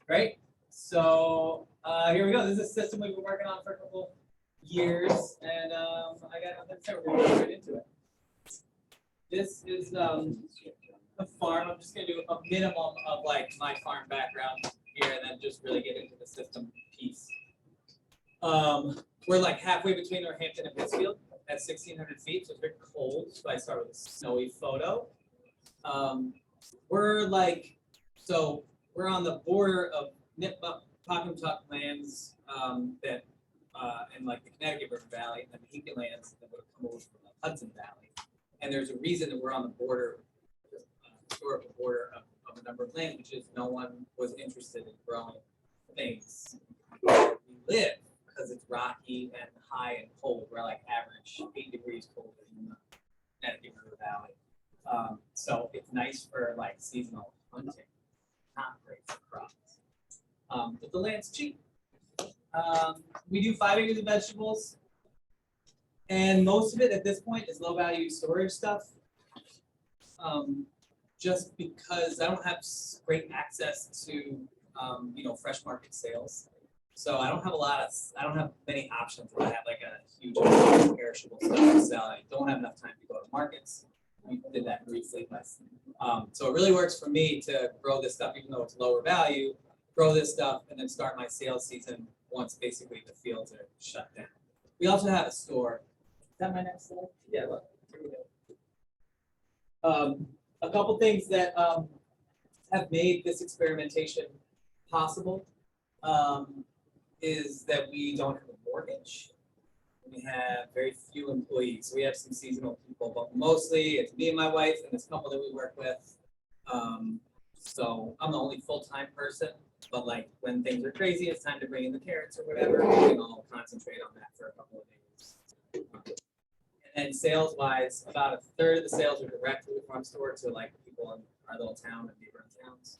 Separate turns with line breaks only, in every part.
Great. So here we go. This is a system we've been working on for a couple years, and I got nothing to say. We're going to go right into it. This is a farm. I'm just going to do a minimum of like my farm background here, and then just really get into the system piece. We're like halfway between Northampton and Pittsfield at 1,600 feet, so it's very cold. So I start with a snowy photo. We're on the border of Pocumtuck lands that in like the Connecticut River Valley, and the Mohican lands that would come over from the Hudson Valley. And there's a reason that we're on the border, historical border of a number of lands, which is no one was interested in growing things. We live because it's rocky and high and cold. We're like average 8 degrees colder in the Connecticut River Valley. So it's nice for like seasonal hunting, not great for crops. But the land's cheap. We do 5 acres of vegetables, and most of it at this point is low value storage stuff. Just because I don't have great access to fresh market sales. So I don't have many options if I have like a huge perishable stuff to sell. I don't have enough time to go to markets. We did that briefly, but so it really works for me to grow this stuff, even though it's lower value, grow this stuff and then start my sales season once basically the fields are shut down. We also have a store. Is that my next slide? Yeah, look. Here we go. A couple things that have made this experimentation possible is that we don't have a mortgage. We have very few employees. We have some seasonal people, but mostly it's me and my wife and this couple that we work with. So I'm the only full-time person, but like when things are crazy, it's time to bring in the carrots or whatever, we can all concentrate on that for a couple of days. And then sales-wise, about a third of the sales are direct to the farm store to like people in our little town and neighboring towns.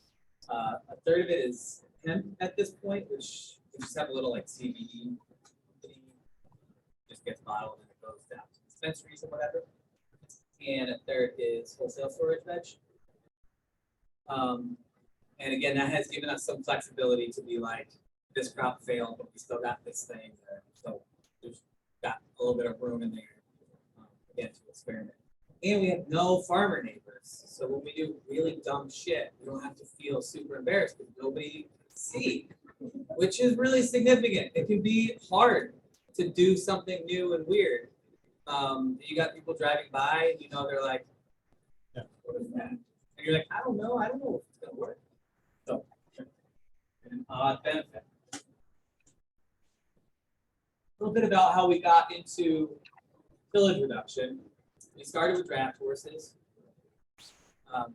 A third of it is hemp at this point, which we just have a little like CBD. Just gets bottled and it goes down to dispensaries or whatever. And a third is wholesale storage veg. And again, that has given us some flexibility to be like, this crop failed, but we still got this thing. So there's got a little bit of room in there again to experiment. And we have no farmer neighbors. So when we do really dumb shit, we don't have to feel super embarrassed because nobody can see, which is really significant. It can be hard to do something new and weird. You got people driving by, and they're like, yeah, what is that? And you're like, I don't know if it's gonna work. So, an odd benefit. A little bit about how we got into tillage reduction. We started with draft horses. I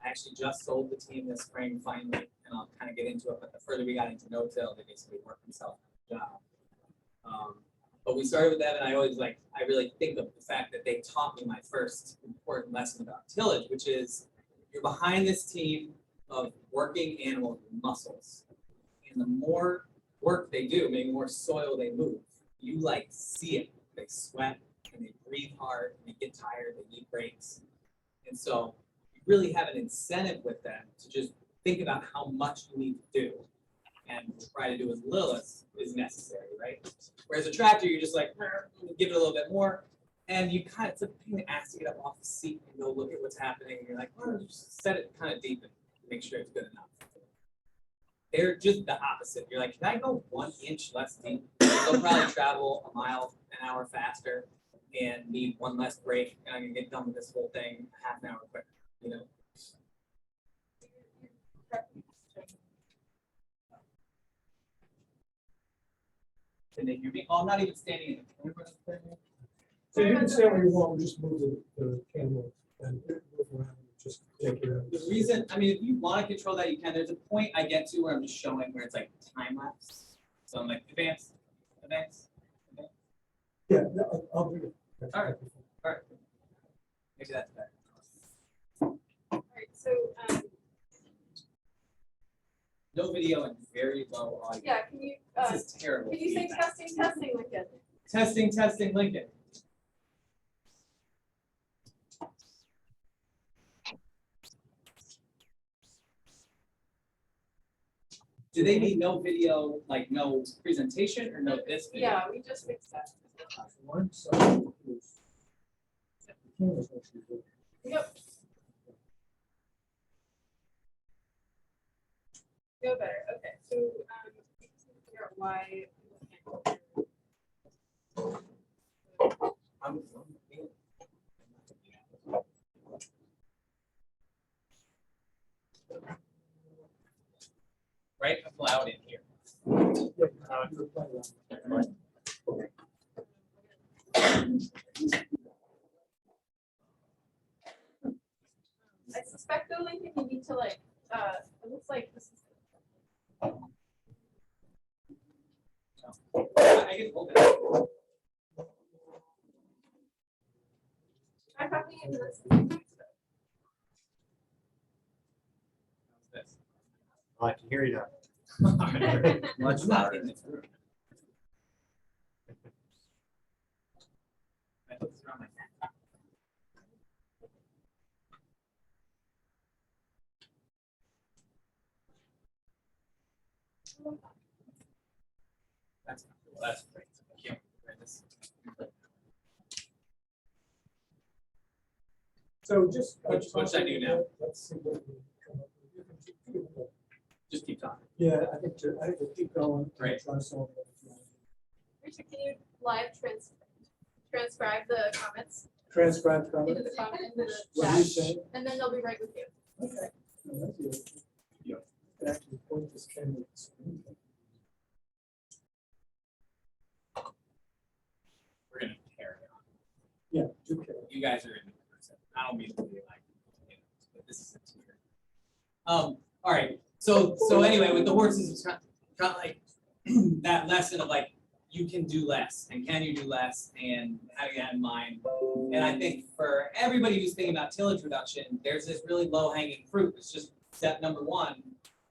actually just sold the team this spring finally, and I'll kind of get into it, but the further we got into no-till, they basically worked themselves out of the job. But we started with them, and I really think of the fact that they taught me my first important lesson about tillage, which is you're behind this team of working animal muscles. And the more work they do, the more soil they move, you like see it. They sweat and they breathe hard and they get tired, they need breaks. And so you really have an incentive with them to just think about how much you need to do and try to do as little as is necessary, right? Whereas a tractor, you're just like, give it a little bit more. And you kind of, it's a pain in the ass to get up off the seat and go look at what's happening. And you're like, well, just set it kind of deep and make sure it's good enough. They're just the opposite. You're like, can I go 1 inch less deep? They'll probably travel a mile an hour faster and need 1 less break. And I can get done with this whole thing half an hour quicker, Can they hear me? Oh, I'm not even standing in the camera.
So you can say what you want, just move the camera and move around, just take it out.
The reason, if you want to control that, you can. There's a point I get to where I'm just showing where it's like time lapse. So I'm like, advance.
Yeah, I'll do it.
All right. Maybe that's better.
All right, so
no video and very low audio.
yeah, can you
This is terrible.
can you say
feedback.
testing, Lincoln?
Testing, Lincoln. Do they need no video, like no presentation or no this video?
Yeah, we just fixed that.
One side is. The camera's actually good.
Yep. Go better, okay, so, we just need to figure out why. people can't go through.
I'm- Right, I'm loud in here.
Yeah, you're playing around.
I suspect though, Lincoln, you need to like, it looks like this is.
I can hold it.
Try talking into this.
How's this?
I can hear you now.
Much louder. I put this around my neck. That's great. I can't wear this.
So just.
What should I do now?
Let's see what we come up with.
Just keep talking.
Yeah, I think we'll keep going.
Right.
Try to solve it.
Richard, can you live transcribe the comments
Transcribe
into
comment.
the comment, into the
What do you
chat,
say?
and then they'll be right with you.
Okay. No, that's good.
Yeah.
Could actually point this camera at the screen.
We're gonna carry on.
Yeah, do care.
You guys are in the person. I don't mean to be like, you know, but this is weird. All right. So anyway, with the horses, it's kind of like that lesson of like, you can do less, and can you do less, and having that in mind. And I think for everybody who's thinking about tillage reduction, there's this really low hanging fruit. It's just step number one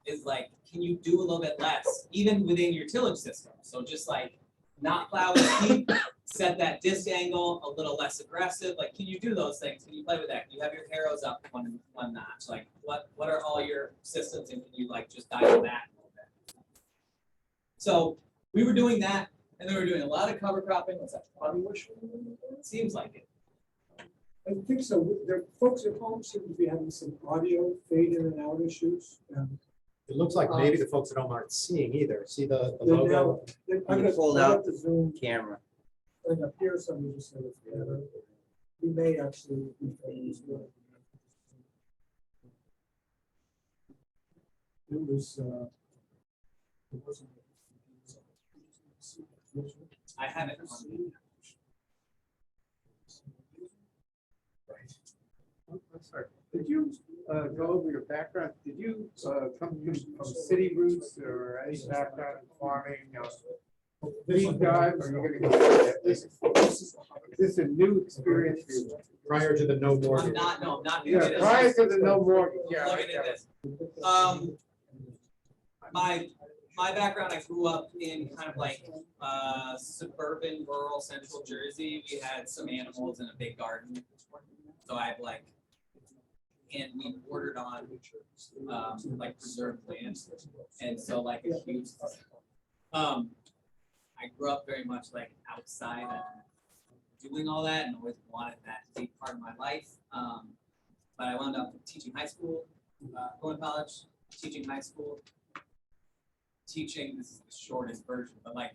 is like, can you do a little bit less, even within your tillage system? So just like not plow as deep, set that disc angle a little less aggressive. Like, can you do those things? Can you play with that? Can you have your harrows up one notch? Like, what are all your systems, and can you like just dial back a little bit? So we were doing that, and then we were doing a lot of cover cropping. What's that? It seems like it.
I think so. There, folks at home seem to be having some audio fade in and out issues.
It looks like maybe the folks at home aren't seeing either. See the
They're
logo?
now- I'm gonna
pulled
pull
out
out the Zoom
camera.
thing up here, somebody just said it's better. We may actually be fading as well. It was, it wasn't.
I have it on.
I'm sorry, did you go over your background? Did you come from city roots or any background in farming? Deep dive, or are you gonna go? Is this a new experience for you?
Prior to the no
I'm
mortgage.
not, no, I'm not.
Yeah, prior to the no mortgage, yeah.
Looking at this. My background, I grew up in kind of like suburban, rural, central Jersey. We had some animals and a big garden. So I've like, and we bordered on like preserved land. And so like a huge, I grew up very much like outside and doing all that, and always wanted that to be part of my life. But I wound up teaching high school, going to college, teaching high school, teaching, this is the shortest version, but like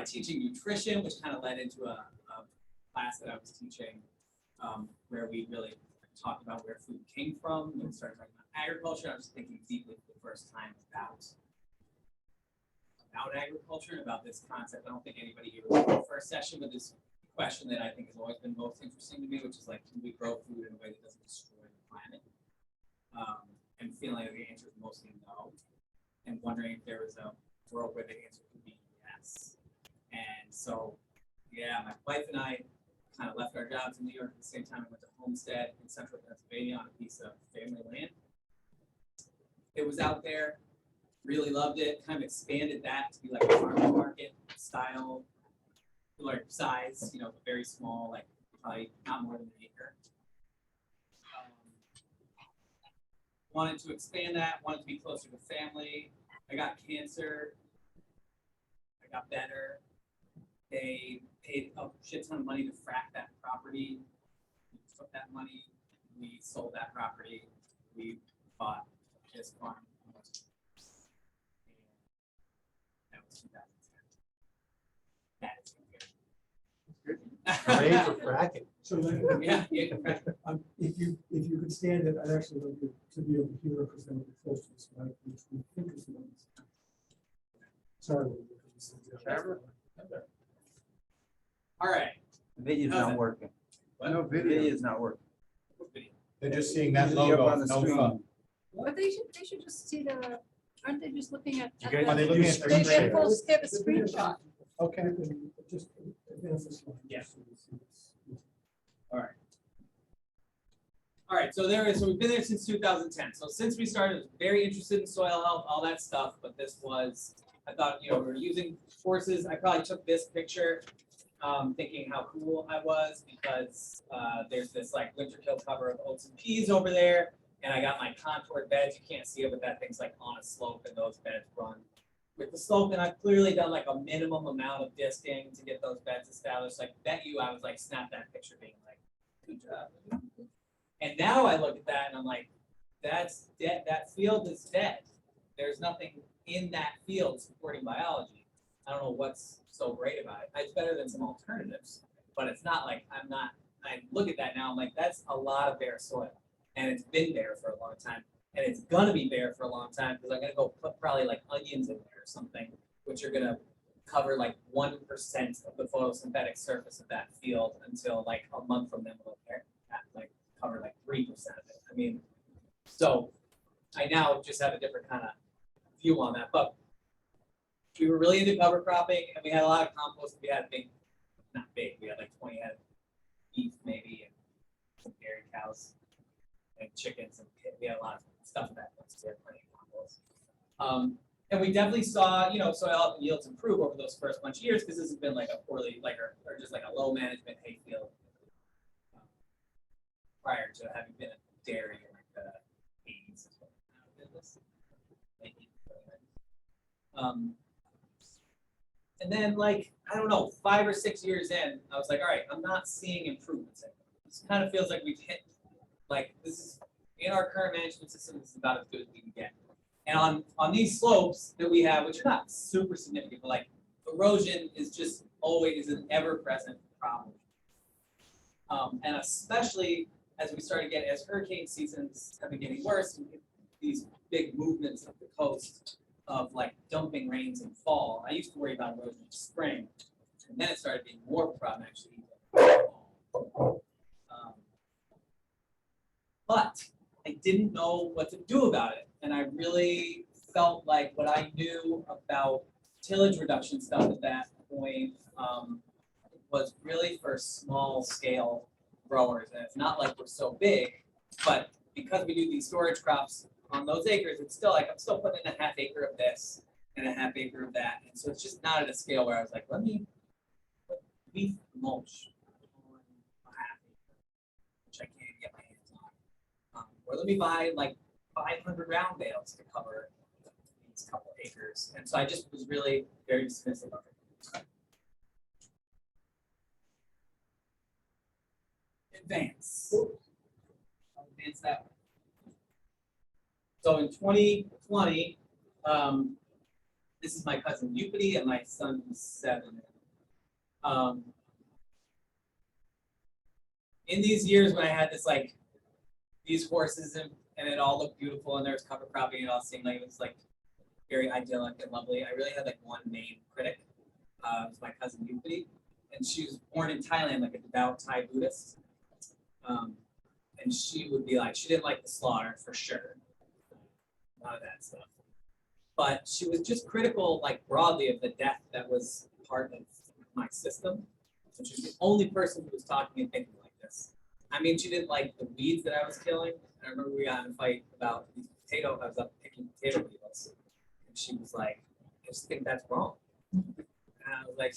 teaching nutrition, which kind of led into a class that I was teaching where we really talked about where food came from. When we started talking about agriculture, I was thinking deeply for the first time about agriculture and about this concept. I don't think anybody here was in the first session, but this question that I think has always been most interesting to me, which is like, can we grow food in a way that doesn't destroy the planet? And feeling like the answer is mostly no. And wondering if there was a world where the answer could be yes. And so, yeah, my wife and I kind of left our jobs in New York at the same time. I went to Homestead in central Pennsylvania on a piece of family land. It was out there, really loved it, kind of expanded that to be like a farmer's market style, like size, you know, very small, like probably not more than an acre. Wanted to expand that, wanted to be closer to family. I got cancer. I got better. They paid a shit ton of money to frack that property. We took that money. We sold that property. We bought this farm. That was 2010. That is good.
Great for fracking.
So then,
Yeah, yeah.
if you could stand it, I'd actually like to be able to hear because that would be close to this mic, which we think is the one. Sorry.
Camera?
All right.
Video's
How's
not
it?
working.
No video.
Video's not working.
They're just seeing that
Usually up
logo,
on the
no
screen.
fun.
But they should just see the, aren't they just looking at?
Are they looking at
They
screen share?
have a screenshot.
Okay.
Just advance this one.
Yeah.
So we see this.
All right, so we've been there since 2010. So since we started, I was very interested in soil health, all that stuff, but this was, I thought, we were using forces. I probably took this picture, thinking how cool I was because there's this like winter kill cover of oats and peas over there, and I got my contoured beds. You can't see it, but that thing's like on a slope, and those beds run with the slope. And I've clearly done like a minimum amount of disking to get those beds established. Like bet you, I was like snap that picture, being like, good job. And now I look at that and I'm like, that's dead. That field is dead. There's nothing in that field supporting biology. I don't know what's so great about it. It's better than some alternatives, but it's not like I look at that now, I'm like, that's a lot of bare soil. And it's been bare for a long time. And it's gonna be bare for a long time because I'm gonna go put probably like onions in there or something, which are gonna cover like 1% of the photosynthetic surface of that field until like a month from then we'll like cover like 3% of it. I mean, so I now just have a different kind of view on that. But we were really into cover cropping, and we had a lot of compost. We had not big, we had like 20 head of beef maybe, and some dairy cows, and chickens, and we had a lot of stuff in that place. We had plenty of compost. And we definitely saw, soil health and yields improve over those first bunch of years because this has been like a poorly, or just like a low management hay field. Prior to having been a dairy in like the 80s as well. And then like, I don't know, 5 or 6 years in, I was like, all right, I'm not seeing improvements. This kind of feels like we've hit, like this is, in our current management system, this is about as good as we can get. And on these slopes that we have, which are not super significant, but like erosion is just always an ever-present problem. And especially as we started getting, as hurricane seasons have been getting worse, and these big movements of the coast of like dumping rains in fall. I used to worry about erosion in spring, and then it started being more of a problem actually. But I didn't know what to do about it, and I really felt like what I knew about tillage reduction stuff at that point was really for small scale growers, and it's not like we're so big, but because we do these storage crops on those acres, it's still like I'm still putting in a half acre of this and a half acre of that, and so it's just not at a scale where I was like, let me put leaf mulch on a half acre, which I can't get my hands on, or let me buy like 500 round bales to cover these couple acres, and so I just was really very dismissive of it. Advance that way. So in 2020, this is my cousin Eupity and my son who's 7. In these years when I had this like these horses and it all looked beautiful and there was cover cropping and it all seemed like it was like very idyllic and lovely, I really had like one main critic. It was my cousin Eupity, and she was born in Thailand, like a devout Thai Buddhist. And she would be like, she didn't like the slaughter for sure, none of that stuff. But she was just critical, like broadly, of the death that was part of my system. So she was the only person who was talking and thinking like this. I mean, she didn't like the weeds that I was killing. I remember we got in a fight about these potato. I was up picking potato peels, and she was like, "I just think that's wrong." And I was like,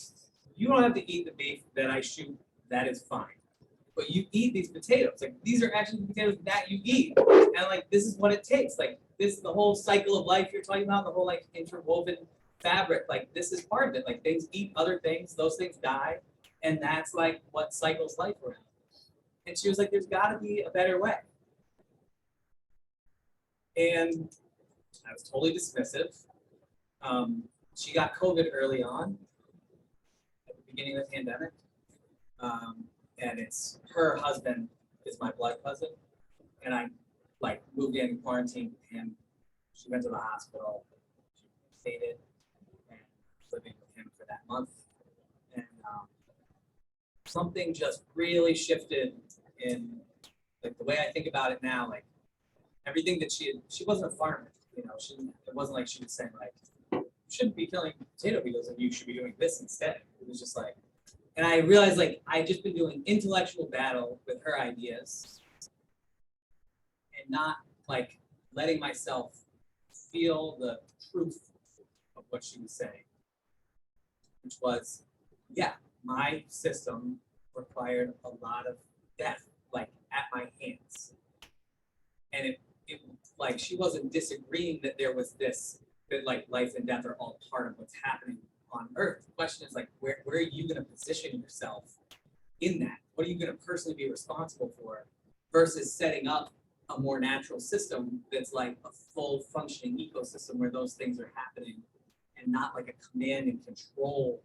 "You don't have to eat the beef that I shoot. That is fine. but you eat these potatoes. Like these are actually the potatoes that you eat, and like this is what it takes. Like this, the whole cycle of life you're talking about, the whole like interwoven fabric. Like this is part of it. Like things eat other things, those things die, and that's like what cycles life around. And she was like, "There's got to be a better way." And I was totally dismissive. She got COVID early on, at the beginning of the pandemic. And it's her husband is my blood cousin. And I like moved in quarantine and she went to the hospital. She stayed and living with him for that month. And something just really shifted in like the way I think about it now. Like everything that she wasn't a farmer, you know, it wasn't like she was saying like, you shouldn't be killing potato beetles and you should be doing this instead. It was just like, and I realized like I'd just been doing intellectual battle with her ideas and not like letting myself feel the truth of what she was saying, which was, yeah, my system required a lot of death, like at my hands. And it like she wasn't disagreeing that there was this, that like life and death are all part of what's happening on Earth. The question is like, where are you going to position yourself in that? What are you going to personally be responsible for versus setting up a more natural system that's like a full functioning ecosystem where those things are happening and not like a command and control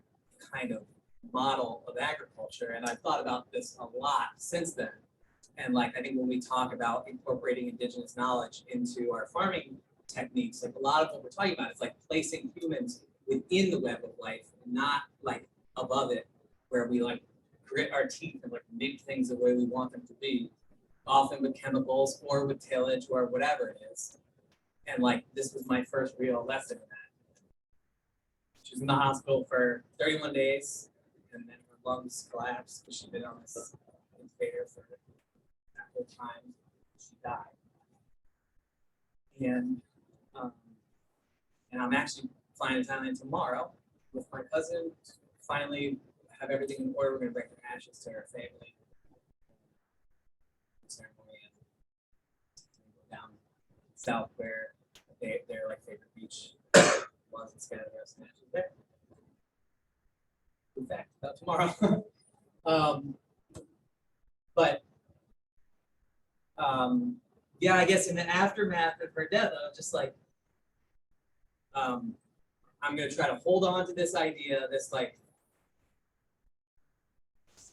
kind of model of agriculture. And I've thought about this a lot since then. And like, I think when we talk about incorporating indigenous knowledge into our farming techniques, like a lot of what we're talking about is like placing humans within the web of life and not like above it, where we like grit our teeth and like make things the way we want them to be, often with chemicals or with tillage or whatever it is. And like, this was my first real lesson in that. She was in the hospital for 31 days and then her lungs collapsed because she'd been on this incubator for that whole time. She died. And I'm actually flying to Thailand tomorrow with my cousin. Finally have everything in order. We're gonna bring her ashes to her family. Ceremony and go down south where their like favorite beach was and scatter their ashes there. In fact, about tomorrow. Yeah, I guess in the aftermath of her death, I was just like, I'm gonna try to hold on to this idea, this like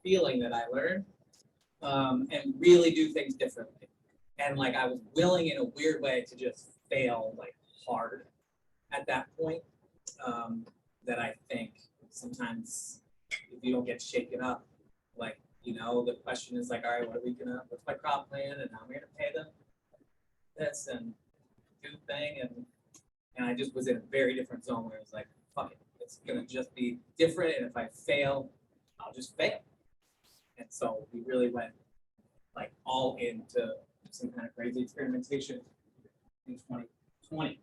feeling that I learned, and really do things differently. And like I was willing in a weird way to just fail like hard at that point. That I think sometimes if you don't get shaken up, like, you know, the question is like, all right, what's my crop plan and how am I gonna pay them this and do the thing, and I just was in a very different zone where I was like, fuck it, it's gonna just be different, and if I fail, I'll just fail. And so we really went like all into some kind of crazy experimentation in 2020.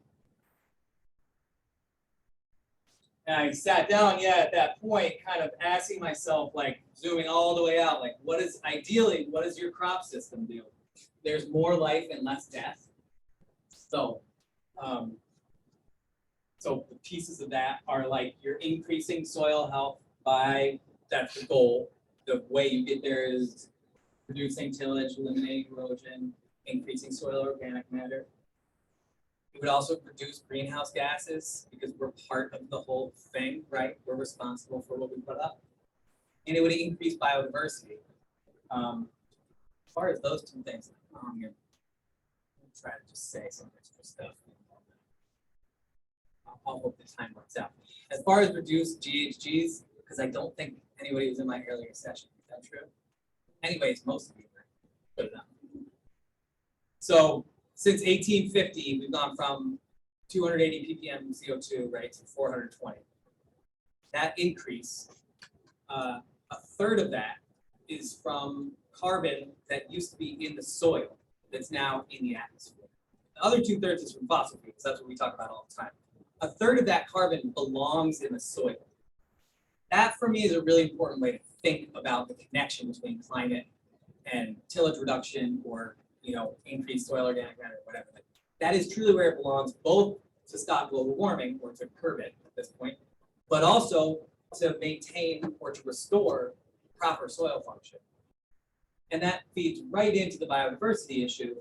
And I sat down, at that point, kind of asking myself, like zooming all the way out, like what does your crop system do? There's more life and less death. So, so the pieces of that are like you're increasing soil health that's the goal. The way you get there is reducing tillage, eliminating erosion, increasing soil organic matter. It would also reduce greenhouse gases because we're part of the whole thing, right? We're responsible for what we put up. And it would increase biodiversity. As far as those two things, I'm gonna try to just say some extra stuff. I'll hope the time works out. As far as reduced GHGs, because I don't think anybody was in my earlier session. Is that true? Anyways, most of you were. Good enough. So since 1850, we've gone from 280 ppm CO2, right, to 420. That increase, a third of that is from carbon that used to be in the soil that's now in the atmosphere. The other 2/3 is from fossil fuels. That's what we talk about all the time. A third of that carbon belongs in the soil. That for me is a really important way to think about the connection between climate and tillage reduction or, increased soil organic matter or whatever. Like, that is truly where it belongs, both to stop global warming or to curb it at this point, but also to maintain or to restore proper soil function. And that feeds right into the biodiversity issue,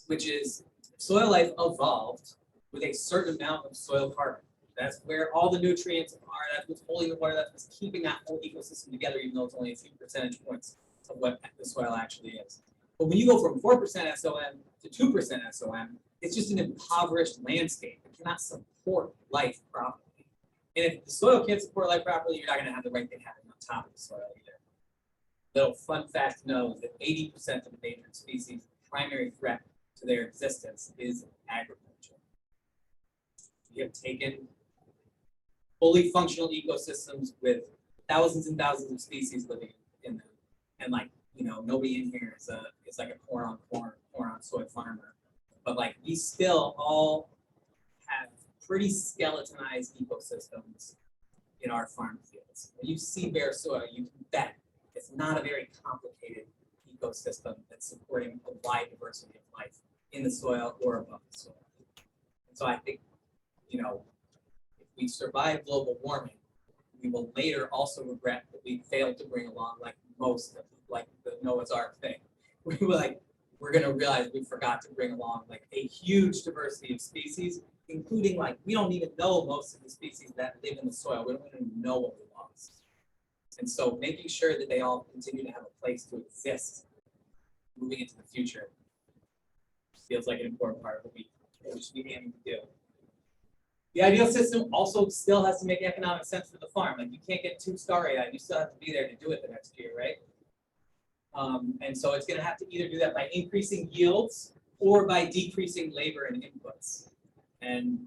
which is soil life evolved with a certain amount of soil carbon. That's where all the nutrients are, that's what's holding the water, that's what's keeping that whole ecosystem together, even though it's only a few percentage points of what the soil actually is. But when you go from 4% SOM to 2% SOM, it's just an impoverished landscape. It cannot support life properly. And if the soil can't support life properly, you're not going to have the right thing happening on top of the soil either. Little fun fact to know is that 80% of endangered species' primary threat to their existence is agriculture. We have taken fully functional ecosystems with thousands and thousands of species living in them, and nobody in here is like a corn on soy farmer, but like we still all have pretty skeletonized ecosystems in our farm fields. When you see bare soil, you can bet it's not a very complicated ecosystem that's supporting a wide diversity of life in the soil or above the soil. And so I think, if we survive global warming, we will later also regret that we failed to bring along most of the Noah's Ark thing. We're going to realize we forgot to bring along a huge diversity of species, including we don't even know most of the species that live in the soil. We don't even know what we lost. And so making sure that they all continue to have a place to exist moving into the future feels like an important part of what we should be aiming to do. The ideal system also still has to make economic sense for the farm. You can't get 2 star AI, you still have to be there to do it the next year, right? And so it's going to have to either do that by increasing yields or by decreasing labor and inputs. And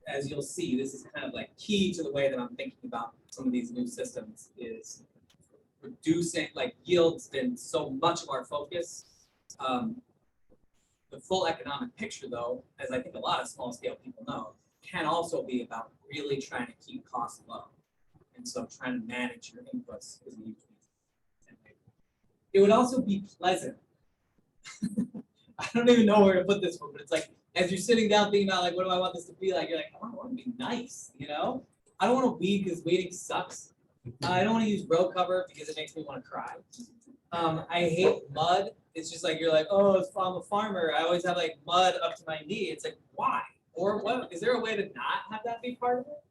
as you'll see, this is kind of key to the way that I'm thinking about some of these new systems is reducing, yield's been so much of our focus. The full economic picture, though, as I think a lot of small scale people know, can also be about really trying to keep costs low. And so trying to manage your inputs is a huge piece. It would also be pleasant. I don't even know where to put this one, but it's as you're sitting down thinking about what do I want this to be like, you're like, I want it to be nice, I don't want to weed because weeding sucks. I don't want to use row cover because it makes me want to cry. I hate mud. It's just you're oh, I'm a farmer. I always have mud up to my knee. It's why? Or what? Is there a way to not have that be part of it?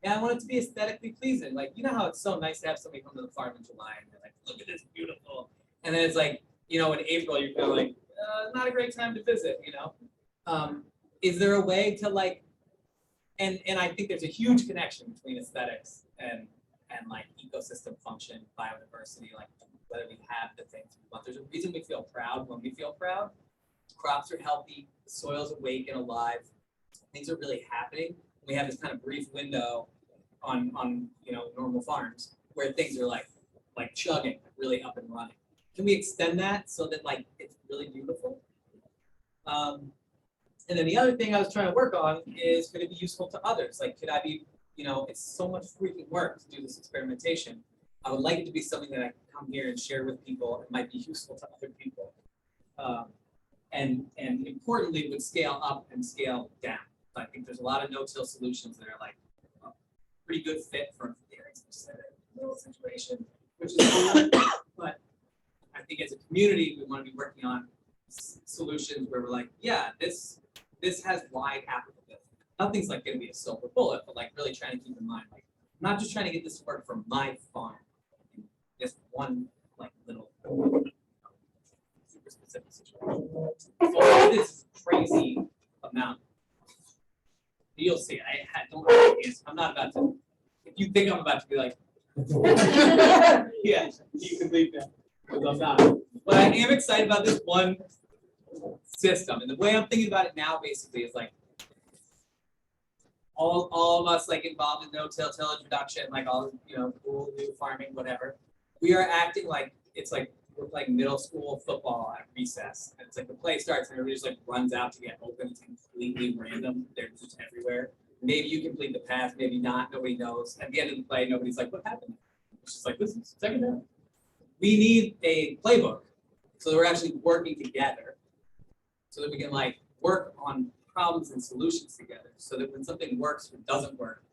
And I want it to be aesthetically pleasing. How it's so nice to have somebody come to the farm in July and they're look at this beautiful. And then it's in April, you're kind of not a great time to visit, Is there a way to and I think there's a huge connection between aesthetics and ecosystem function, biodiversity, whether we have the things we want. There's a reason we feel proud when we feel proud. Crops are healthy, the soil's awake and alive, things are really happening. We have this kind of brief window on normal farms where things are chugging, really up and running. Can we extend that so that it's really beautiful? And then the other thing I was trying to work on is could it be useful to others? Could I be, it's so much freaking work to do this experimentation. I would like it to be something that I can come here and share with people. It might be useful to other people. And importantly, would scale up and scale down. I think there's a lot of no-till solutions that are a pretty good fit for a very specific little situation, which is cool. But I think as a community, we want to be working on solutions where we're yeah, this has wide applicability. Nothing's going to be a silver bullet, but really trying to keep in mind, I'm not just trying to get this to work for my farm, just one little super specific situation. So this is crazy amount. You'll see. I'm not about to. If you think I'm about to be yeah, you can leave that. Because I'm not. But I am excited about this one system, and the way I'm thinking about it now, basically, is all of us involved in no-till tillage reduction, all cool new farming, whatever. We are acting it's we're playing middle school football at recess, and it's the play starts and everybody just runs out to get open. It's completely random. They're just everywhere. Maybe you complete the pass, maybe not. Nobody knows. At the end of the play, nobody's what happened? It's just this is second down. We need a playbook So we're actually working together so that we can like work on problems and solutions together so that when something works or doesn't work,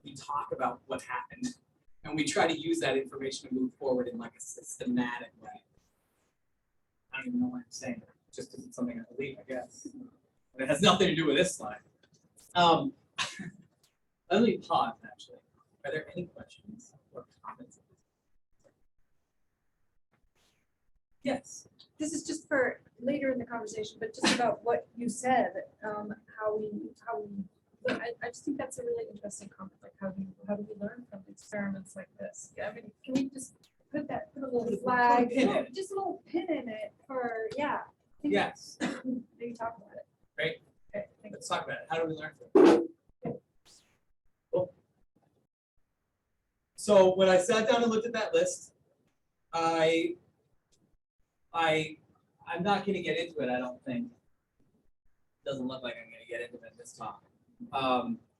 we talk about what happened and we try to use that information to move forward in like a systematic way. I don't even know why I'm saying that, just because it's something I believe, I guess. But it has nothing to do with this slide. Let me pause, actually. Are there any questions or comments? Yes.
This is just for later in the conversation, but just about what you said, how we, I just think that's a really interesting comment, like how do we learn from experiments like this? I mean, can we just put a little flag,
pin in it.
just a little pin in it for, yeah. I think
Yes.
Maybe talk about it.
Great.
Okay, thank you.
Let's talk about it. How do we learn from it? Cool. So when I sat down and looked at that list, I'm not going to get into it, I don't think. Doesn't look like I'm going to get into it this talk.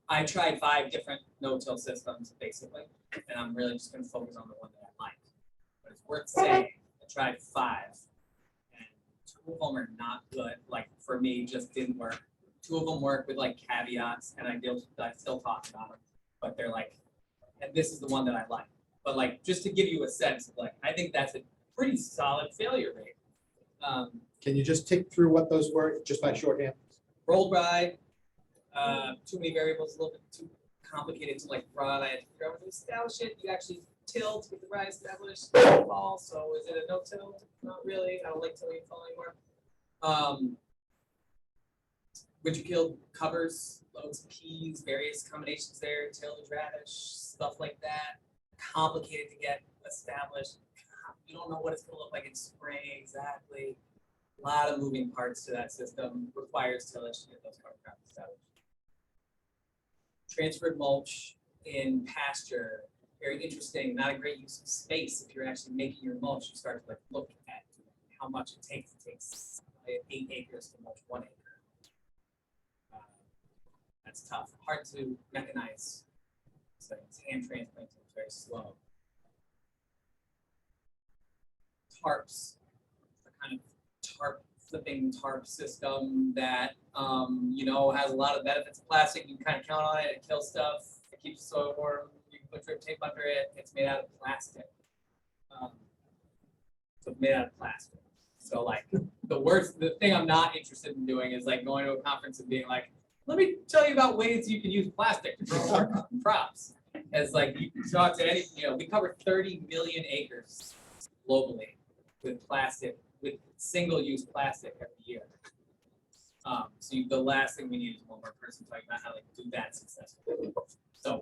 I tried 5 different no-till systems, basically, and I'm really just going to focus on the one that I like. But it's worth saying, I tried 5, and 2 of them are not good. Like, for me, just didn't work. 2 of them work with, like, caveats, and I still talk about them. But they're like, and this is the one that I like. But, like, just to give you a sense of, like, I think that's a pretty solid failure rate.
Can you just tick through what those were, just by shorthand?
Rolled ride, too many variables, a little bit too complicated to like run. I had to figure out how to establish it. You actually till to get the ride established. Fall, so is it a no-till? Not really. I don't like tilling and fall anymore. Winter kill covers, loads of peas, various combinations there, tillage, radish, stuff like that. Complicated to get established. You don't know what it's going to look like in spring exactly. A lot of moving parts to that system. Requires tillage to get those cover crops established. Transferred mulch in pasture, very interesting. Not a great use of space. If you're actually making your mulch, you start to like look at how much it takes. It takes 8 acres to mulch 1 acre. That's tough. Hard to mechanize. So it's hand transplanting. It's very slow. Tarps, a kind of flipping tarp system that you know, has a lot of benefits of plastic. You can kind of count on it. It kills stuff. It keeps the soil warm. You can put drip tape under it. It's made out of plastic. So it's made out of plastic. So like the thing I'm not interested in doing is like going to a conference and being like, let me tell you about ways you can use plastic to grow more crops. As like you can talk to any, you know, we cover 30 million acres globally with plastic, with single-use plastic every year. So the last thing we need is one more person talking about how to do that successfully. So,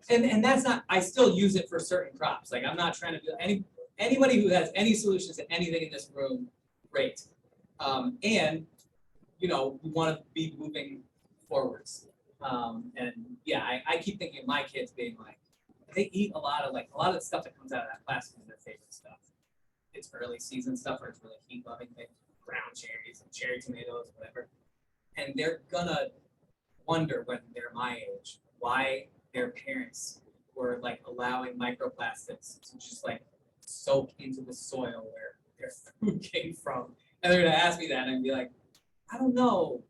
and that's not, I still use it for certain crops. Like I'm not trying to do anybody who has any solutions to anything in this room, great. And, you know, we want to be moving forwards. And yeah, I keep thinking of my kids being like, they eat a lot of the stuff that comes out of that plastic is their favorite stuff. It's early season stuff or it's really heat loving things, brown cherries and cherry tomatoes, whatever. And they're gonna wonder when they're my age why their parents were like allowing microplastics to just like soak into the soil where their food came from. And they're gonna ask me that and I'd be like, I don't know.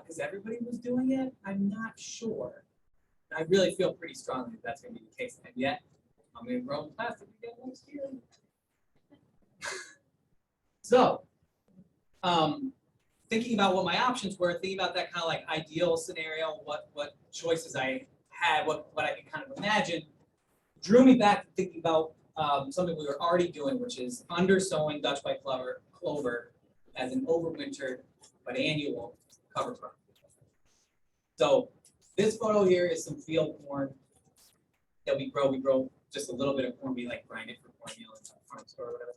Because everybody was doing it, I'm not sure. I really feel pretty strongly that that's gonna be the case. And yet, I'm gonna grow in plastic again next year. So, thinking about what my options were, thinking about that kind of like ideal scenario, what choices I had, what I could kind of imagine, drew me back to thinking about something we were already doing, which is undersowing Dutch white clover as an overwintered but annual cover crop. So this photo here is some field corn that we grow. We grow just a little bit of corn. We like grind it for cornmeal in the farm store or whatever.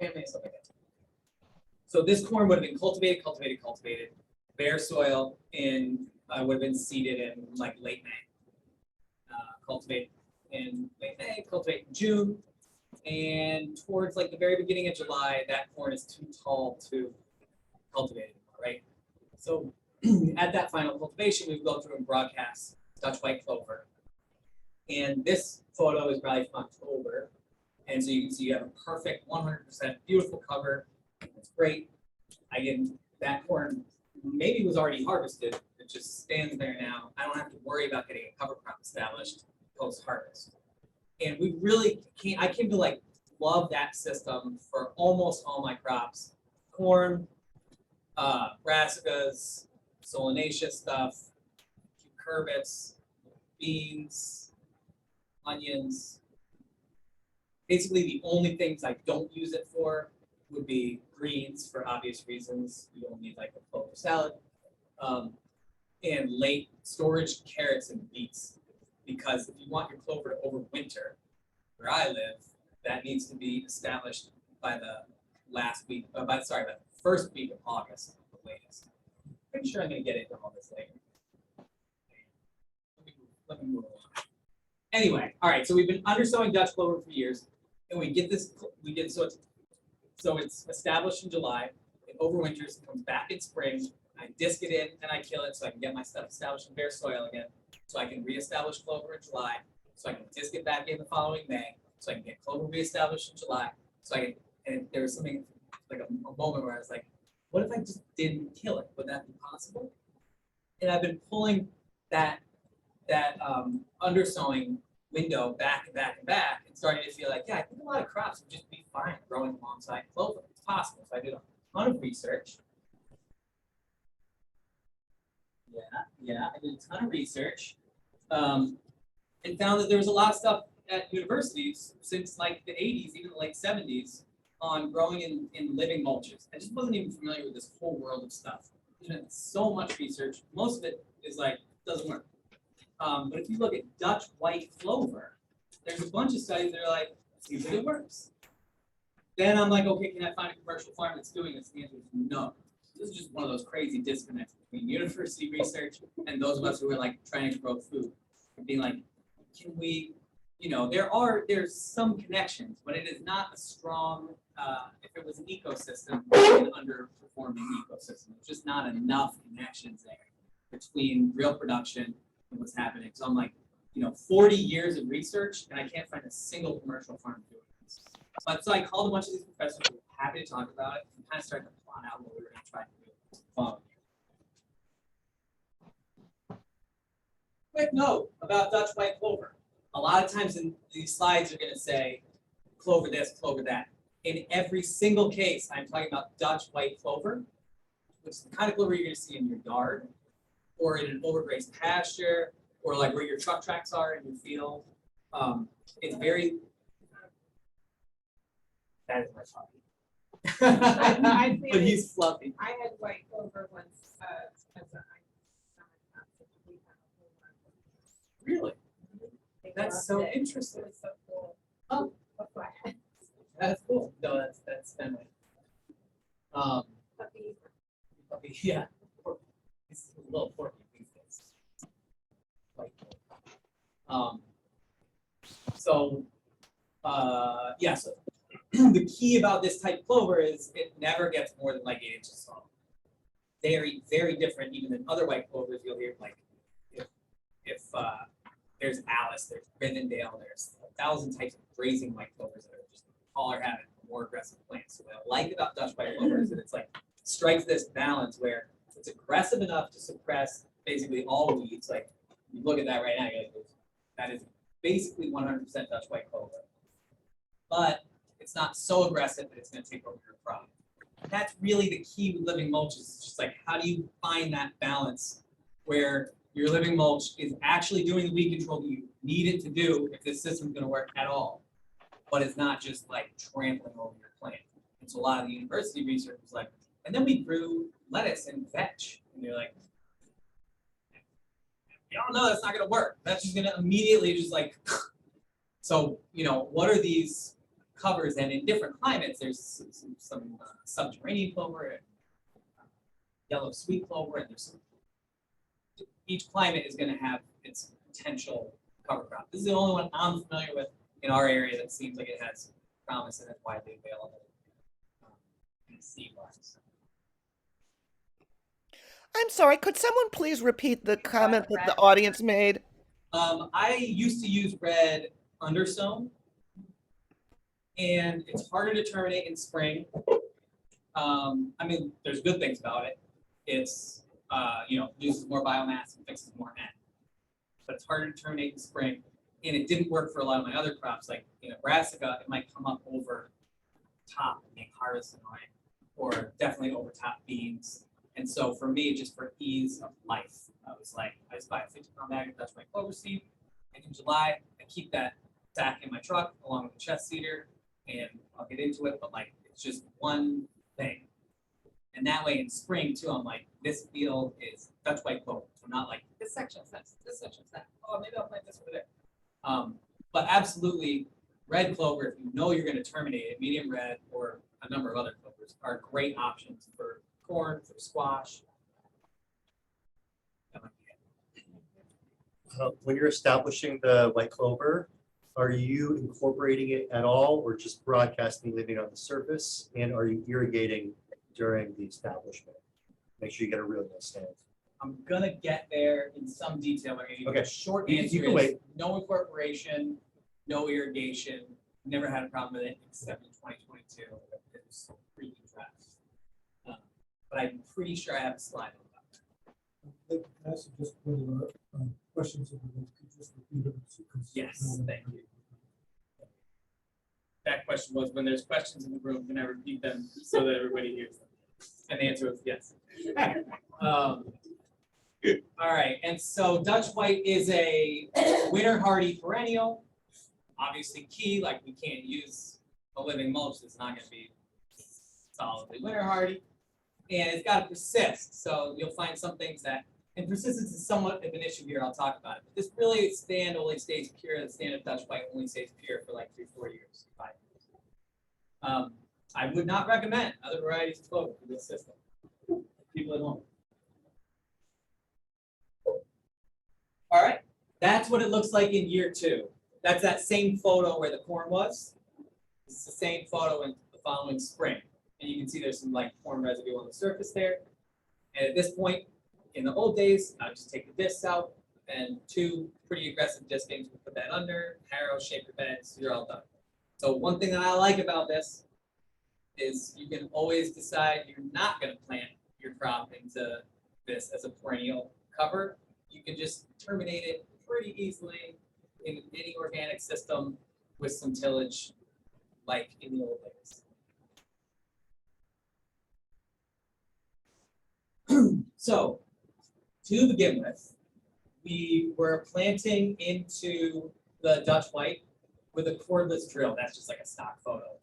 Family, stuff like that. So this corn would have been cultivated, bare soil, and would have been seeded in like late May. Cultivate in late May, cultivate in June, and towards like the very beginning of July, that corn is too tall to cultivate anymore, right? So at that final cultivation, we would go through and broadcast Dutch white clover. And this photo is probably from October. And so you can see you have a perfect 100% beautiful cover. It's great. Again, that corn maybe was already harvested. It just stands there now. I don't have to worry about getting a cover crop established post-harvest. And we really I came to like love that system for almost all my crops. Corn, brassicas, solanaceous stuff, cucurbits, beans, onions. Basically, the only things I don't use it for would be greens for obvious reasons. You don't need like a clover salad. And late storage carrots and beets. Because if you want your clover to overwinter, where I live, that needs to be established by the last week, by the first week of August, the latest. Pretty sure I'm gonna get into all this later. Let me move along. Anyway, all right, so we've been undersowing Dutch clover for years, and we get so it's established in July, it overwinters, it comes back in spring, I disc it in, and I kill it so I can get my stuff established in bare soil again, so I can reestablish clover in July, so I can disc it back in the following May, so I can get clover reestablished in July, so I can, and there was something, like a moment where I was like, what if I just didn't kill it? Would that be possible? And I've been pulling that undersowing window back and back and back, and starting to feel like, yeah, I think a lot of crops would just be fine growing alongside clover. It's possible. So I did a ton of research. I did a ton of research, and found that there was a lot of stuff at universities since like the 80s, even the late 70s, on growing in living mulches. I just wasn't even familiar with this whole world of stuff. There's been so much research. Most of it is like, doesn't work. But if you look at Dutch white clover, there's a bunch of studies that are like, seems like it works. Then I'm like, okay, can I find a commercial farm that's doing this? The answer is no. This is just one of those crazy disconnects between university research and those of us who are like trying to grow food. And being like, can we, there's some connections, but it is not a strong, if it was an ecosystem, an underperforming ecosystem. There's just not enough connections there between real production and what's happening. So I'm like, 40 years of research, and I can't find a single commercial farm doing this. But so I called a bunch of these professors who were happy to talk about it and kind of started to plot out what we were going to try to do. Quick note about Dutch white clover. A lot of times in these slides are going to say clover this, clover that. In every single case, I'm talking about Dutch white clover, which is the kind of clover you're going to see in your yard, or in an overgrazed pasture, or like where your truck tracks are in your field. It's very. That is my puppy. But he's fluffy.
I had white clover once, as a.
Really? That's so interesting.
It was so cool.
Oh, that's cool. No, that's family.
Puppy.
Yeah. It's a little porky these days. So the key about this type of clover is it never gets more than like 8 inches tall. Very, very different even than other white clovers you'll hear, like if there's Alice, there's Rivendell, there's 1,000 types of grazing white clovers that are just taller, having more aggressive plants. So what I like about Dutch white clover is that it's like strikes this balance where it's aggressive enough to suppress basically all weeds. Like you look at that right now, you're like, that is basically 100% Dutch white clover. But it's not so aggressive that it's going to take over your crop. That's really the key with living mulches. It's just like, how do you find that balance where your living mulch is actually doing the weed control that you need it to do if this system's going to work at all, but it's not just like trampling over your plant. And so a lot of the university research was like, and then we grew lettuce and vetch, and you're like, y'all know that's not going to work. That's just going to immediately just like, so what are these covers? And in different climates, there's some subterranean clover and yellow sweet clover, and there's some. Each climate is going to have its potential cover crop. This is the only one I'm familiar with in our area that seems like it has promise and it's widely available seed-wise.
I'm sorry, could someone please repeat the comment that the audience made?
I used to use red undersown. And it's harder to terminate in spring. I mean, there's good things about it. It's, uses more biomass and fixes more N. But it's harder to terminate in spring. And it didn't work for a lot of my other crops. Like in brassica, it might come up over top and make harvest annoying, or definitely over top beans. And so for me, just for ease of life, I was like, I just buy a 50-pound bag of Dutch white clover seed. And in July, I keep that sack in my truck along with the chest seeder, and I'll get into it, but like, it's just one thing. And that way in spring too, I'm like, this field is Dutch white clover. So I'm not like, this section's this section's that. Oh, maybe I'll plant this over there. But absolutely, red clover, if you know you're going to terminate it, medium red or a number of other clovers are great options for corn, for squash.
When you're establishing the white clover, are you incorporating it at all or just broadcasting living on the surface? And are you irrigating during the establishment? Make sure you get a real nice stand.
I'm gonna get there in some detail.
Okay.
The short
You
answer
can
is
wait.
no incorporation, no irrigation. Never had a problem with it except in 2022. It was pretty dressed. But I'm pretty sure I have a slide on that.
Can I ask you just whether questions of the could just repeat them?
Yes, thank you. That question was, when there's questions in the room, can I repeat them so that everybody hears them? And the answer was yes. All right, and so Dutch white is a winter hardy perennial. Obviously key, like we can't use a living mulch that's not gonna be solidly winter hardy. And it's gotta persist, so you'll find some things that, and persistence is somewhat of an issue here, I'll talk about it. But this really stand only stays pure, the stand of Dutch white only stays pure for like 3-4 years, 5 years. I would not recommend other varieties of clover for this system. People at home. All right, that's what it looks like in year 2. That's that same photo where the corn was. This is the same photo in the following spring. And you can see there's some like corn residue on the surface there. And at this point, in the old days, I would just take the discs out and 2 pretty aggressive diskings, we'll put that under, harrow, shape your beds, you're all done. So one thing that I like about this is you can always decide you're not gonna plant your crop into this as a perennial cover. You can just terminate it pretty easily in any organic system with some tillage, like in the old days. So, to begin with, we were planting into the Dutch white with a cordless drill. That's just like a stock photo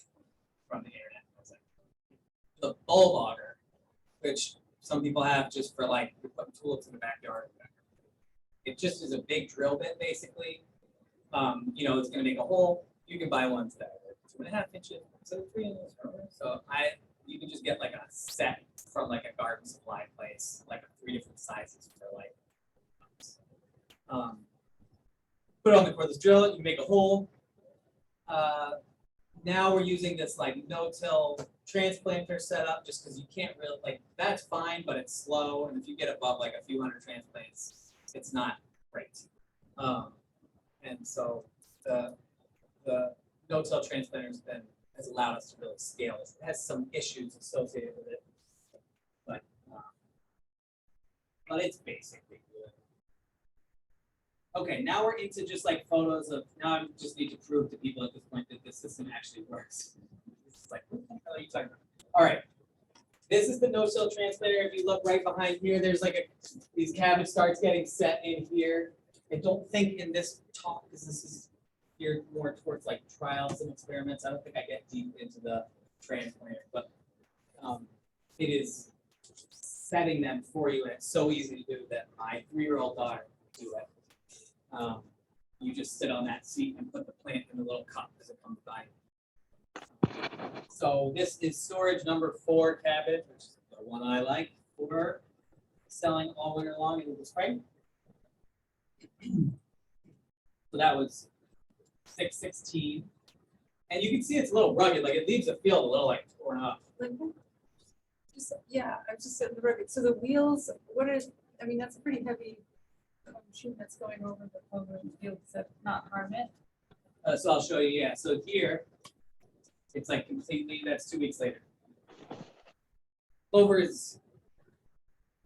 from the internet. The bulb auger, which some people have just for like putting tulips in the backyard. It just is a big drill bit, basically. It's going to make a hole. You can buy ones that are 2.5 inches, so 3 inches. So you can just get like a set from like a garden supply place, like 3 different sizes for like. Put it on the cordless drill. You can make a hole. Now we're using this like no-till transplanter setup, just because you can't really like that's fine, but it's slow, and if you get above like a few hundred transplants, it's not great. And so the no-till transplanter has allowed us to really scale this. It has some issues associated with it, but it's basically good. Okay, now we're into just like photos of. Now I just need to prove to people at this point that this system actually works. It's like, what the hell are you talking about? All right, this is the no-till transplanter. If you look right behind here, there's like these cabbage starts getting set in here. I don't think in this talk, because this is geared more towards like trials and experiments. I don't think I get deep into the transplanter, but it is setting them for you, and it's so easy to do that my 3-year-old daughter can do it. You just sit on that seat and put the plant in the little cup as it comes by. So this is storage number 4 cabbage, which is the one I like for selling all winter long into the spring. So that was 616. And you can see it's a little rugged, like it leaves the field a little like torn up.
Like, I'm just saying the rugged. So the wheels, that's a pretty heavy machine that's going over the clover in the field. Does that not harm it?
So I'll show you, yeah. So here, It's like completely, that's 2 weeks later. Clover is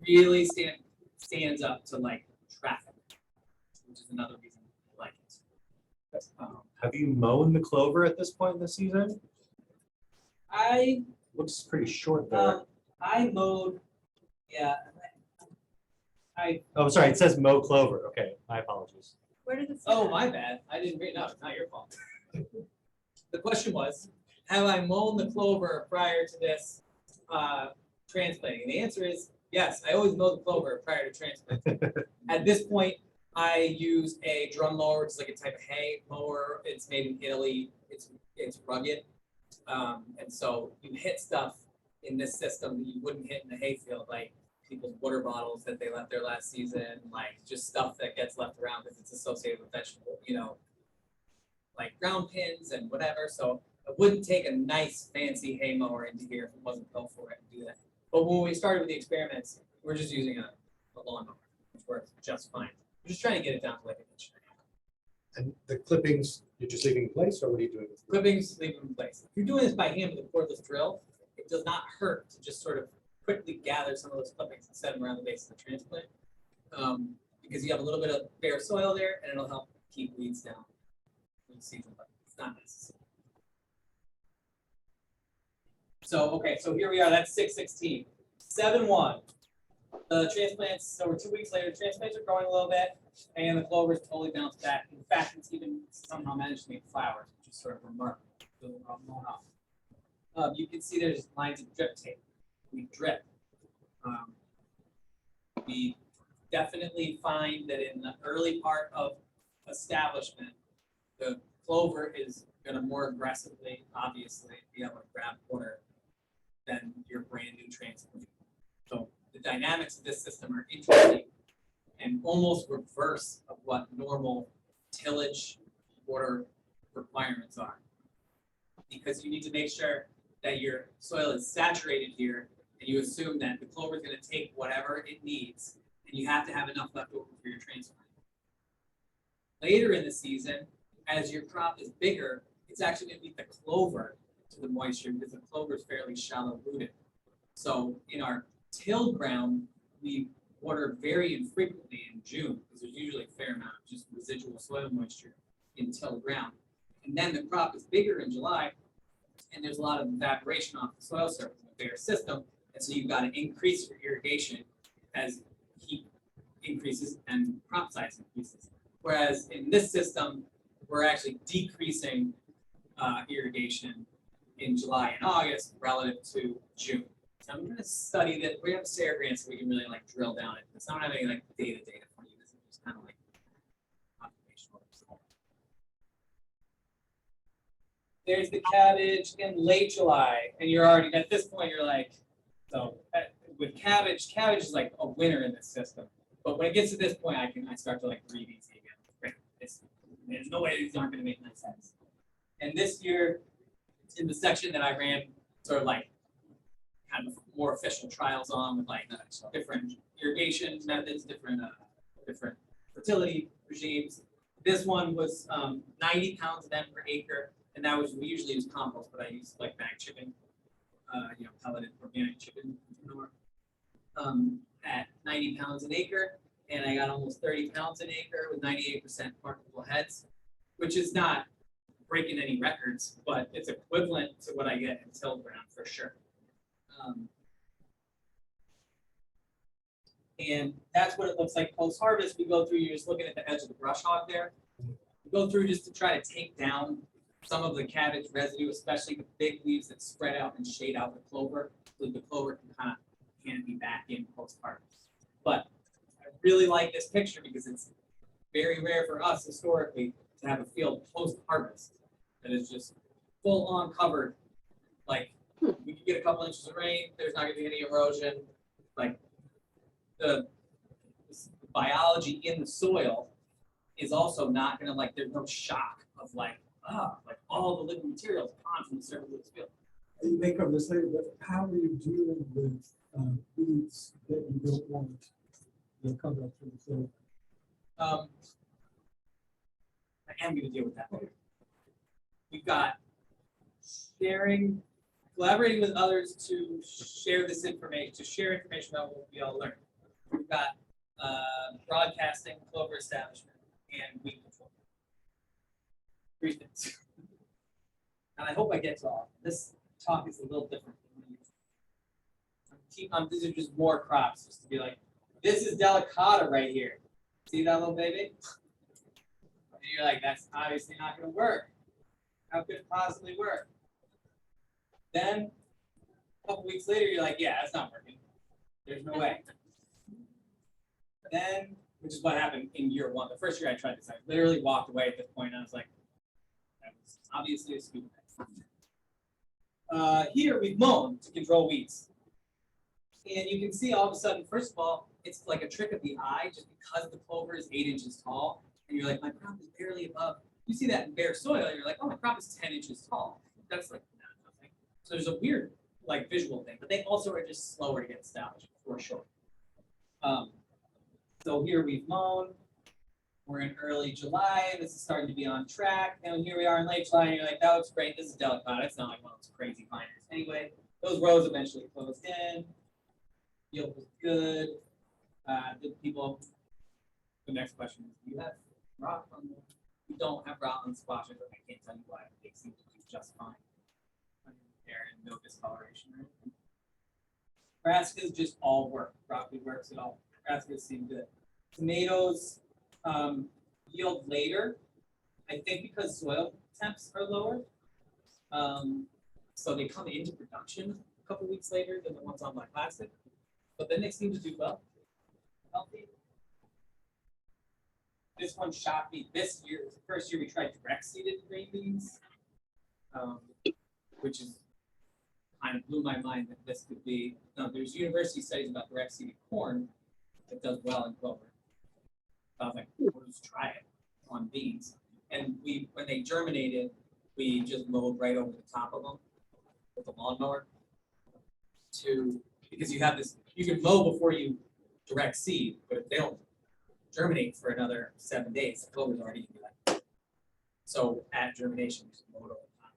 really stands up to like traffic, which is another reason I like it.
Have you mown the clover at this point in the season?
I
Looks pretty short there.
I mowed, yeah.
Oh, sorry, it says mow clover. Okay, my apologies.
Where did it say
Oh,
that?
my bad. I didn't read. No, it's not your fault. The question was, have I mown the clover prior to this transplanting? The answer is yes. I always mow the clover prior to transplanting. At this point, I use a drum mower, which is like a type of hay mower. It's made in Italy. It's rugged, and so you hit stuff in this system that you wouldn't hit in the hayfield, like people's water bottles that they left there last season, like just stuff that gets left around because it's associated with vegetable, like ground pins and whatever. So I wouldn't take a nice fancy hay mower into here if it wasn't built for it and do that. But when we started with the experiments, we're just using a lawnmower, which works just fine. We're just trying to get it down to like an inch.
And the clippings, you're just leaving in place, or what are you doing? with them?
Clippings, leave them in place. If you're doing this by hand with a cordless drill, it does not hurt to just sort of quickly gather some of those clippings and set them around the base of the transplant, because you have a little bit of bare soil there, and it'll help keep weeds down for the season, but it's not necessary. So, okay, so here we are, that's 6/16. 7/1. The transplants, so we're 2 weeks later, the transplants are growing a little bit, and the clover's totally bounced back. In fact, it's even somehow managed to make flowers, which is sort of remarkable. You can see there's lines of drip tape. We drip. We definitely find that in the early part of establishment, the clover is going to more aggressively, obviously, be able to grab water than your brand new transplant. So the dynamics of this system are interesting and almost reverse of what normal tillage water requirements are. Because you need to make sure that your soil is saturated here, and you assume that the clover is going to take whatever it needs, and you have to have enough left over for your transplant. Later in the season, as your crop is bigger, it's actually going to beat the clover to the moisture because the clover is fairly shallow rooted. So in our tilled ground, we water very infrequently in June because there's usually a fair amount of just residual soil moisture in tilled ground. And then the crop is bigger in July, and there's a lot of evaporation off the soil surface in a bigger system. And so you've got to increase your irrigation as heat increases and crop size increases. Whereas in this system, we're actually decreasing irrigation in July and August relative to June. So I'm going to study that. We have Sawyer grant so we can really like drill down it. It's not having like data for you. This is just kind of like observational. There's the cabbage in late July, and you're already at this point. You're like, so with cabbage is like a winner in this system. But when it gets to this point, I start to like breathe easy again. Great. There's no way these aren't going to make nice heads. And this year, in the section that I ran, sort of like kind of more official trials on with like different irrigation methods, different fertility regimes. This one was 90 pounds of N per acre, and that was, we usually use compost, but I use like bag chicken, pelleted organic chicken at 90 pounds an acre, and I got almost 30 pounds an acre with 98% marketable heads, which is not breaking any records, but it's equivalent to what I get in tilled ground for sure. And that's what it looks like post-harvest. We go through, you're just looking at the edge of the brush hog there. We go through just to try to take down some of the cabbage residue, especially the big leaves that spread out and shade out the clover, so the clover can kind of canopy back in post-harvest. But I really like this picture because it's very rare for us historically to have a field post-harvest that is just full on covered. Like we could get a couple inches of rain, there's not gonna be any erosion. Like the biology in the soil is also not gonna like, there's no shock of like all the living materials gone from the surface of this field.
You may cover this later, but how are you dealing with weeds that you don't want to come up through the field?
I am going to deal with that later. We've got collaborating with others to share this information, to share information about what we all learned. We've got broadcasting, clover establishment, and weed control. 3 things. And I hope I get to all. This talk is a little different. These are just more crops, just to be like, this is delicata right here. See that little baby? And you're like, that's obviously not going to work. How could it possibly work? Then a couple weeks later, you're like, yeah, that's not working. There's no way. Then, which is what happened in year 1. The first year I tried this, I literally walked away at this point, and I was like, that was obviously a stupid thing. Here we've mown to control weeds. And you can see all of a sudden, first of all, it's like a trick of the eye, just because the clover is 8 inches tall, and you're like, my crop is barely above. You see that in bare soil, you're like, oh, my crop is 10 inches tall. That's like nothing. So there's a weird like visual thing, but they also are just slower to get established for sure. So here we've mown. We're in early July. This is starting to be on track. And here we are in late July, and you're like, that looks great. This is delicate. It's not like one of those crazy binders. Anyway, those rows eventually closed in. Yield was good. The next question is, do you have rot on the, we don't have rot on squashes, but I can't tell you why. They seem to do just fine. There and no discoloration or anything. Brassicas just all work. Broccoli works at all. Brassicas seem good. Tomatoes yield later, I think because soil temps are lower. So they come into production a couple weeks later than the ones on my plastic. But then they seem to do well. Healthy. This one shocked me. This year, the first year we tried direct seeded green beans, which is kind of blew my mind that this could be. There's university studies about direct seeded corn that does well in clover. So I was like, we'll just try it on beans. And when they germinated, we just mowed right over the top of them with a lawnmower because you have this, you can mow before you direct seed, but if they don't germinate for another 7 days, the clover's already gonna be like, so at germination, just mow it over the top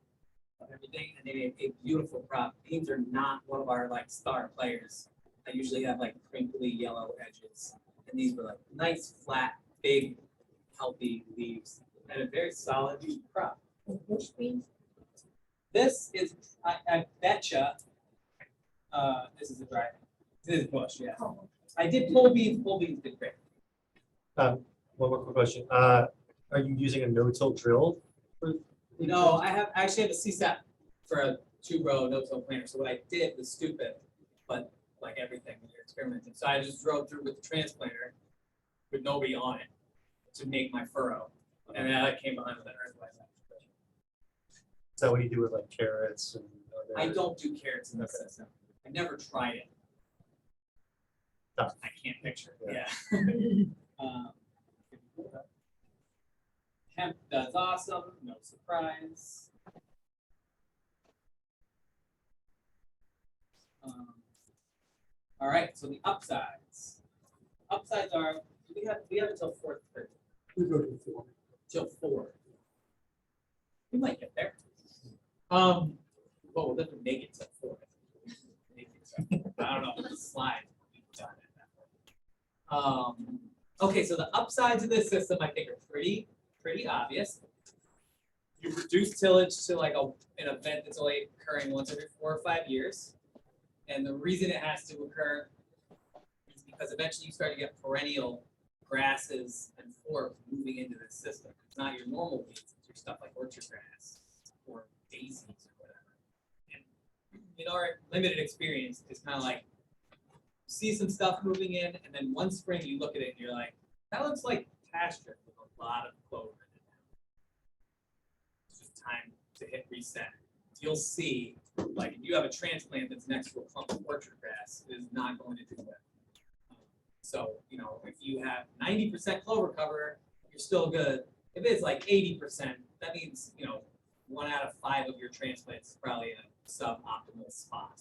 of everything, and they made a beautiful crop. Beans are not one of our like star players. I usually have like crinkly yellow edges, and these were like nice, flat, big, healthy leaves, and a very solid crop.
Which beans?
This is, I betcha, this is a dry, this is bush, yeah. I did pole beans did great.
One more quick question. Are you using a no-till drill?
No, I actually have a CSAP for a 2-row no-till planter. So what I did was stupid, but like everything when you're experimenting. So I just drove through with the transplanter with nobody on it to make my furrow. And then I came behind with an earthwise.
Is that what you do with like carrots and other?
I don't do carrots in the system. I never tried it.
No.
I can't picture it.
Yeah.
Yeah. Hemp does awesome, no surprise. All right, so the upsides. Upsides are we have until 4:30.
We go to 4.
Till 4. We might get there. Well, we'll have to make it till 4. I don't know if the slide will be done at that point. Okay, so the upsides of this system I think are pretty obvious. You reduce tillage to like an event that's only occurring once every 4 or 5 years. And the reason it has to occur is because eventually you start to get perennial grasses and forbs moving into this system. It's not your normal weeds, it's your stuff like orchard grass or daisies or whatever. And in our limited experience, it's kind of like you see some stuff moving in, and then one spring you look at it and you're like, that looks like pasture with a lot of clover in it now. It's just time to hit reset. You'll see, like if you have a transplant that's next to a clump of orchard grass, it is not going to do that. So, you know, if you have 90% clover cover, you're still good. If it's like 80%, that means, you know, 1 out of 5 of your transplants is probably in a suboptimal spot.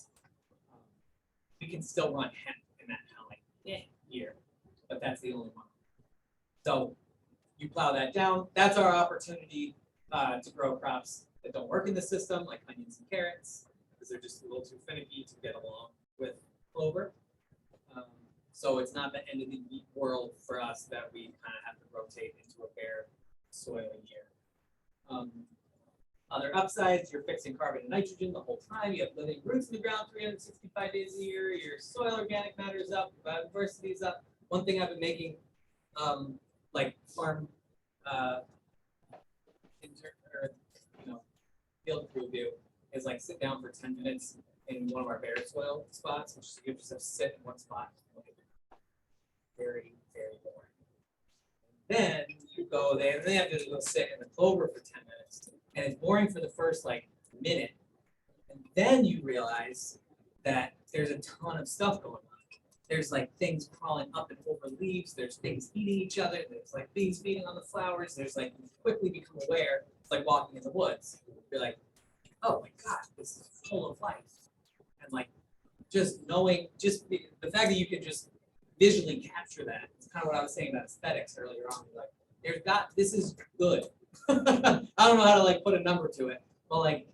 We can still run hemp in that kind of like year, but that's the only one. So you plow that down. That's our opportunity to grow crops that don't work in the system, like onions and carrots, because they're just a little too finicky to get along with clover. So it's not the end of the world for us that we kind of have to rotate into a bare soil year. Other upsides, you're fixing carbon and nitrogen the whole time. You have living roots in the ground 365 days a year. Your soil organic matter is up, biodiversity is up. One thing I've been making, like farm, field crew do is like sit down for 10 minutes in one of our bare soil spots, which you just have to sit in one spot. Very, very boring. Then you go there, and then you have to go sit in the clover for 10 minutes. And it's boring for the first like minute. And then you realize that there's a ton of stuff going on. There's like things crawling up and over leaves, there's things eating each other, there's like bees feeding on the flowers, there's like you quickly become aware, it's like walking in the woods. You're like, oh my God, this is full of life. And like just knowing, the fact that you can just visually capture that. It's kind of what I was saying about aesthetics earlier on. Like, this is good. I don't know how to like put a number to it, but like,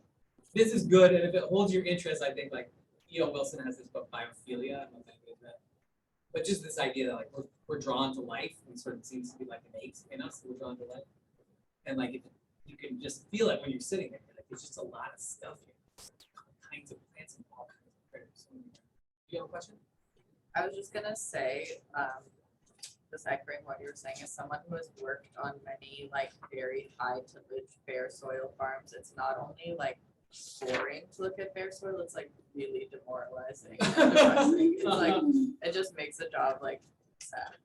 this is good. And if it holds your interest, I think like E.O. Wilson has this book, Biophilia. I don't know if anybody read that. But just this idea that like we're drawn to life, and sort of seems to be like innate in us that we're drawn to life. And like if you can just feel it when you're sitting there, like there's just a lot of stuff here. All kinds of plants and all kinds of critters. Do you have a question?
I was just gonna say, just echoing what you were saying, as someone who has worked on many like very high tillage bare soil farms, it's not only like boring to look at bare soil, it's like really demoralizing and depressing. It's like it just makes the job like sad.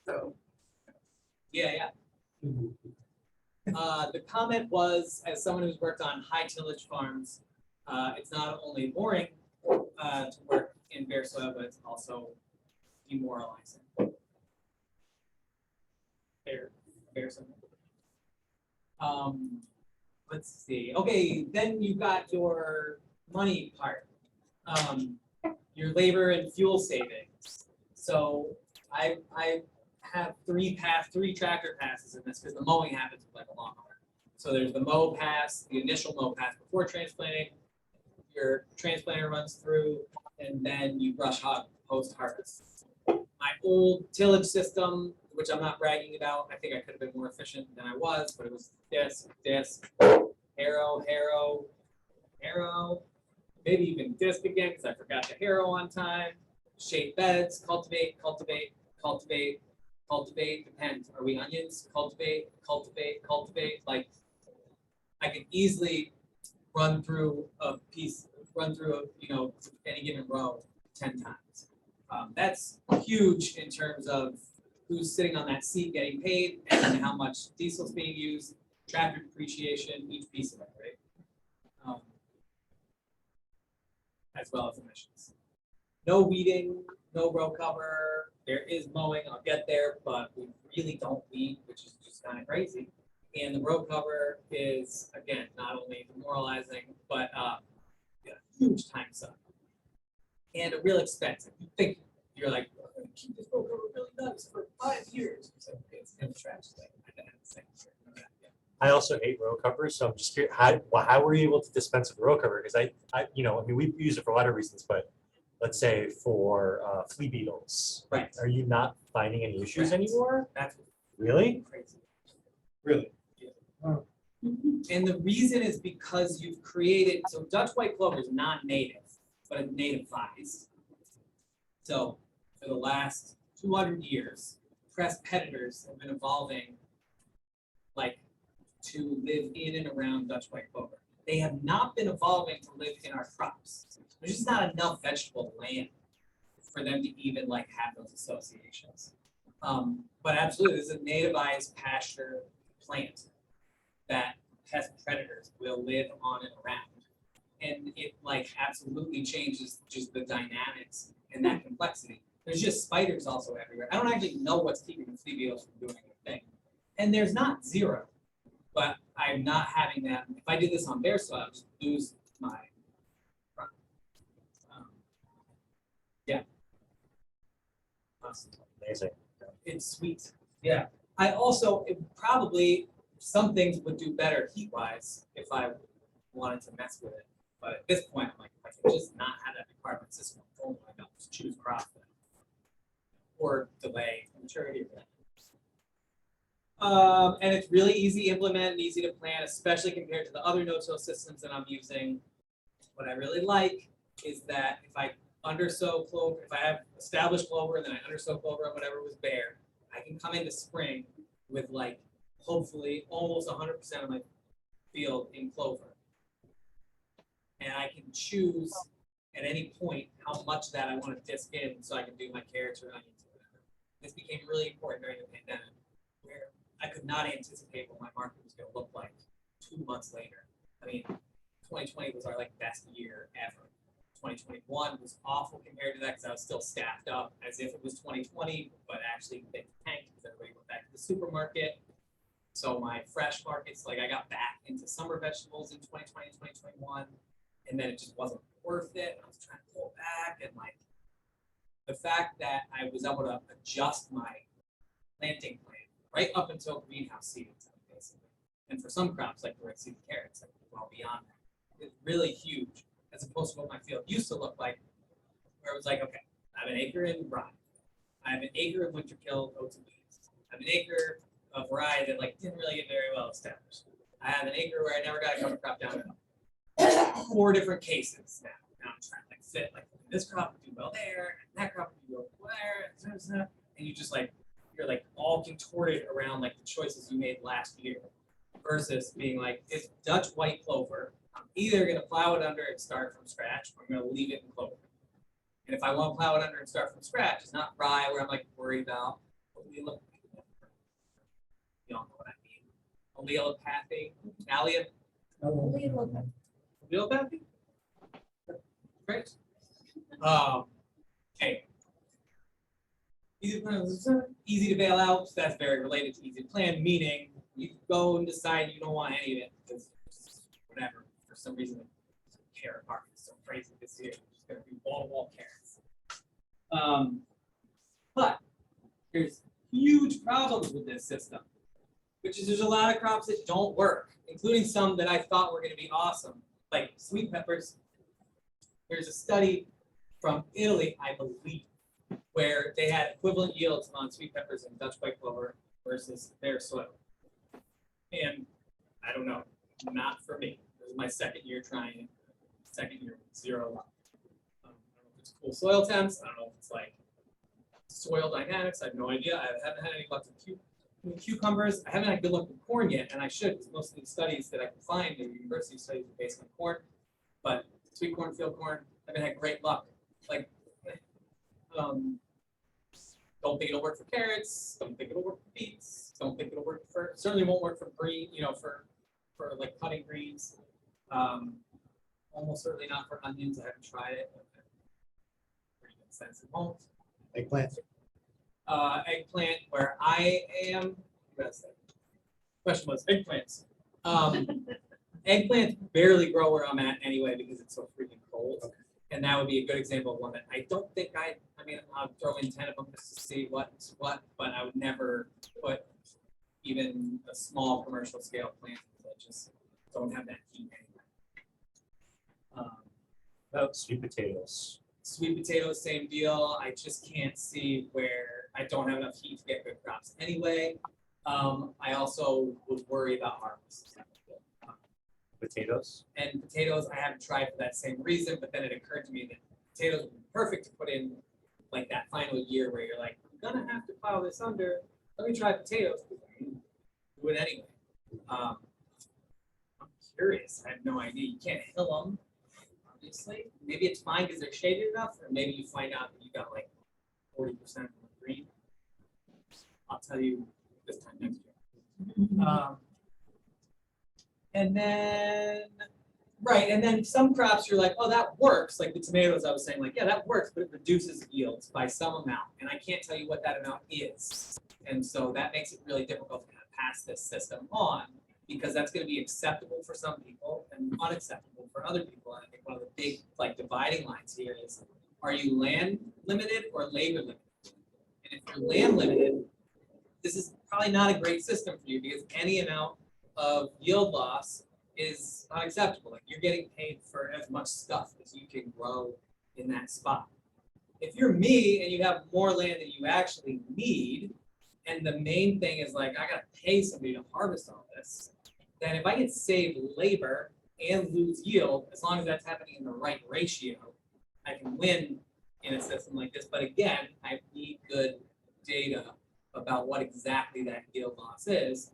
So
Yeah. The comment was, as someone who's worked on high tillage farms, it's not only boring to work in bare soil, but it's also demoralizing. Bare soil. Let's see. Okay, then you got your money part, your labor and fuel savings. So I have three tractor passes in this because the mowing happens with like a lawnmower. So there's the mow pass, the initial mow pass before transplanting. Your transplanter runs through, and then you brush hog post harvest. My old tillage system, which I'm not bragging about, I think I could have been more efficient than I was, but it was disc, harrow, maybe even disc again because I forgot to harrow on time. Shape beds, cultivate. Depends. Are we onions? Cultivate. Like I could easily run through any given row 10 times. That's huge in terms of who's sitting on that seat getting paid and how much diesel's being used, tractor depreciation, each piece of it, right? As well as emissions. No weeding, no row cover. There is mowing, I'll get there, but we really don't weed, which is just kind of crazy. And the row cover is, again, not only demoralizing, but huge time suck. And a real expense. If you think you're like, I'm going to keep this row cover really nice for 5 years. So it's in the trash.
I also hate row covers, so I'm just curious, how were you able to dispense with row cover? Because I mean, we use it for a lot of reasons, but let's say for flea beetles,
Right.
Are you not finding any issues
Correct.
anymore?
That's
Really?
crazy.
Really?
And the reason is because you've created, so Dutch white clover is not native, but it's nativized. So for the last 200 years, pressed predators have been evolving like to live in and around Dutch white clover. They have not been evolving to live in our crops. There's just not enough vegetable land for them to even like have those associations. But absolutely, this is a nativized pasture plant that pest predators will live on and around. And it like absolutely changes just the dynamics and that complexity. There's just spiders also everywhere. I don't actually know what's keeping the flea beetles from doing their thing. And there's not zero, but I'm not having that. If I did this on bare soil, I would just lose my crop. Yeah. Awesome.
Amazing.
It's sweet. Yeah. I also probably some things would do better heat-wise if I wanted to mess with it. But at this point, I'm like, I can just not have that requirement system. Oh my God, just choose crop then. Or delay maturity. And it's really easy to implement and easy to plan, especially compared to the other no-till systems that I'm using. What I really like is that if I undersow clover, if I have established clover and then I undersow clover on whatever was bare, I can come into spring with like hopefully almost 100% of my field in clover. And I can choose at any point how much of that I want to disc in so I can do my carrots or onions or whatever. This became really important during the pandemic, where I could not anticipate what my market was going to look like 2 months later. I mean, 2020 was our like best year ever. 2021 was awful compared to that because I was still staffed up as if it was 2020, but actually they tanked because everybody went back to the supermarket. So my fresh markets, like I got back into summer vegetables in 2020 and 2021, and then it just wasn't worth it. I was trying to pull back, and like the fact that I was able to adjust my planting plan right up until greenhouse seeding, basically. And for some crops, like the red seed carrots, like well beyond that, it's really huge as opposed to what my field used to look like, where it was like, okay, I have an acre in rye, I have an acre of winter killed oats and beans, I have an acre of rye that like didn't really get very well established. I have an acre where I never got a cover crop down at all. 4 different cases now. Now I'm trying to like fit like this crop would do well there, and that crop would do well there, and you just like you're like all contorted around like the choices you made last year, versus being like it's Dutch white clover. I'm either gonna plow it under and start from scratch, or I'm gonna leave it in clover. And if I want to plow it under and start from scratch, it's not rye where I'm like worried about what we look like. You don't know what I mean. Allelopathy, allelopathy. Great. Okay. Easy to bail out. That's very related to easy to plan, meaning you go and decide you don't want any of it because whatever, for some reason, the carrot market is so crazy this year. It's just going to be wall-to-wall carrots. But there's huge problems with this system, which is there's a lot of crops that don't work, including some that I thought were going to be awesome, like sweet peppers. There's a study from Italy, I believe, where they had equivalent yields on sweet peppers and Dutch white clover versus bare soil. And I don't know, not for me. This is my second year trying it. Second year with 0 luck. I don't know if it's cool soil temps. I don't know if it's like soil dynamics. I have no idea. I haven't had any luck with cucumbers. I haven't had good luck with corn yet, and I should, because most of the studies that I can find in university studies are based on corn. But sweet corn, field corn, I haven't had great luck. Like, don't think it'll work for carrots. Don't think it'll work for beets. Don't think it'll work for, certainly won't work for green, for like cutting greens. Almost certainly not for onions. I haven't tried it. Pretty good sense it won't.
Eggplant.
Eggplant, where I am. Question was eggplants. Eggplants barely grow where I'm at anyway because it's so freaking cold.
Okay.
And that would be a good example of one that I don't think I mean, I'll throw in 10 of them just to see what's what, but I would never put even a small commercial scale plant that just don't have that heat anyway.
About sweet potatoes.
Sweet potatoes, same deal. I just can't see where I don't have enough heat to get good crops anyway. I also would worry about harvest.
Potatoes.
And potatoes, I haven't tried for that same reason, but then it occurred to me that potatoes would be perfect to put in like that final year where you're like, I'm gonna have to plow this under. Let me try potatoes. Do it anyway. I'm curious. I have no idea. You can't hill them, obviously. Maybe it's fine because they're shaded enough, or maybe you find out that you got like 40% from the green. I'll tell you this time next year. And then, right, and then some crops you're like, oh, that works. Like the tomatoes, I was saying, like, yeah, that works, but it reduces yields by some amount. And I can't tell you what that amount is. And so that makes it really difficult to kind of pass this system on, because that's going to be acceptable for some people and unacceptable for other people. And I think one of the big like dividing lines here is, are you land limited or labor limited? And if you're land limited, this is probably not a great system for you, because any amount of yield loss is unacceptable. Like you're getting paid for as much stuff as you can grow in that spot. If you're me and you have more land than you actually need, and the main thing is like, I gotta pay somebody to harvest all this, then if I can save labor and lose yield, as long as that's happening in the right ratio, I can win in a system like this. But again, I need good data about what exactly that yield loss is.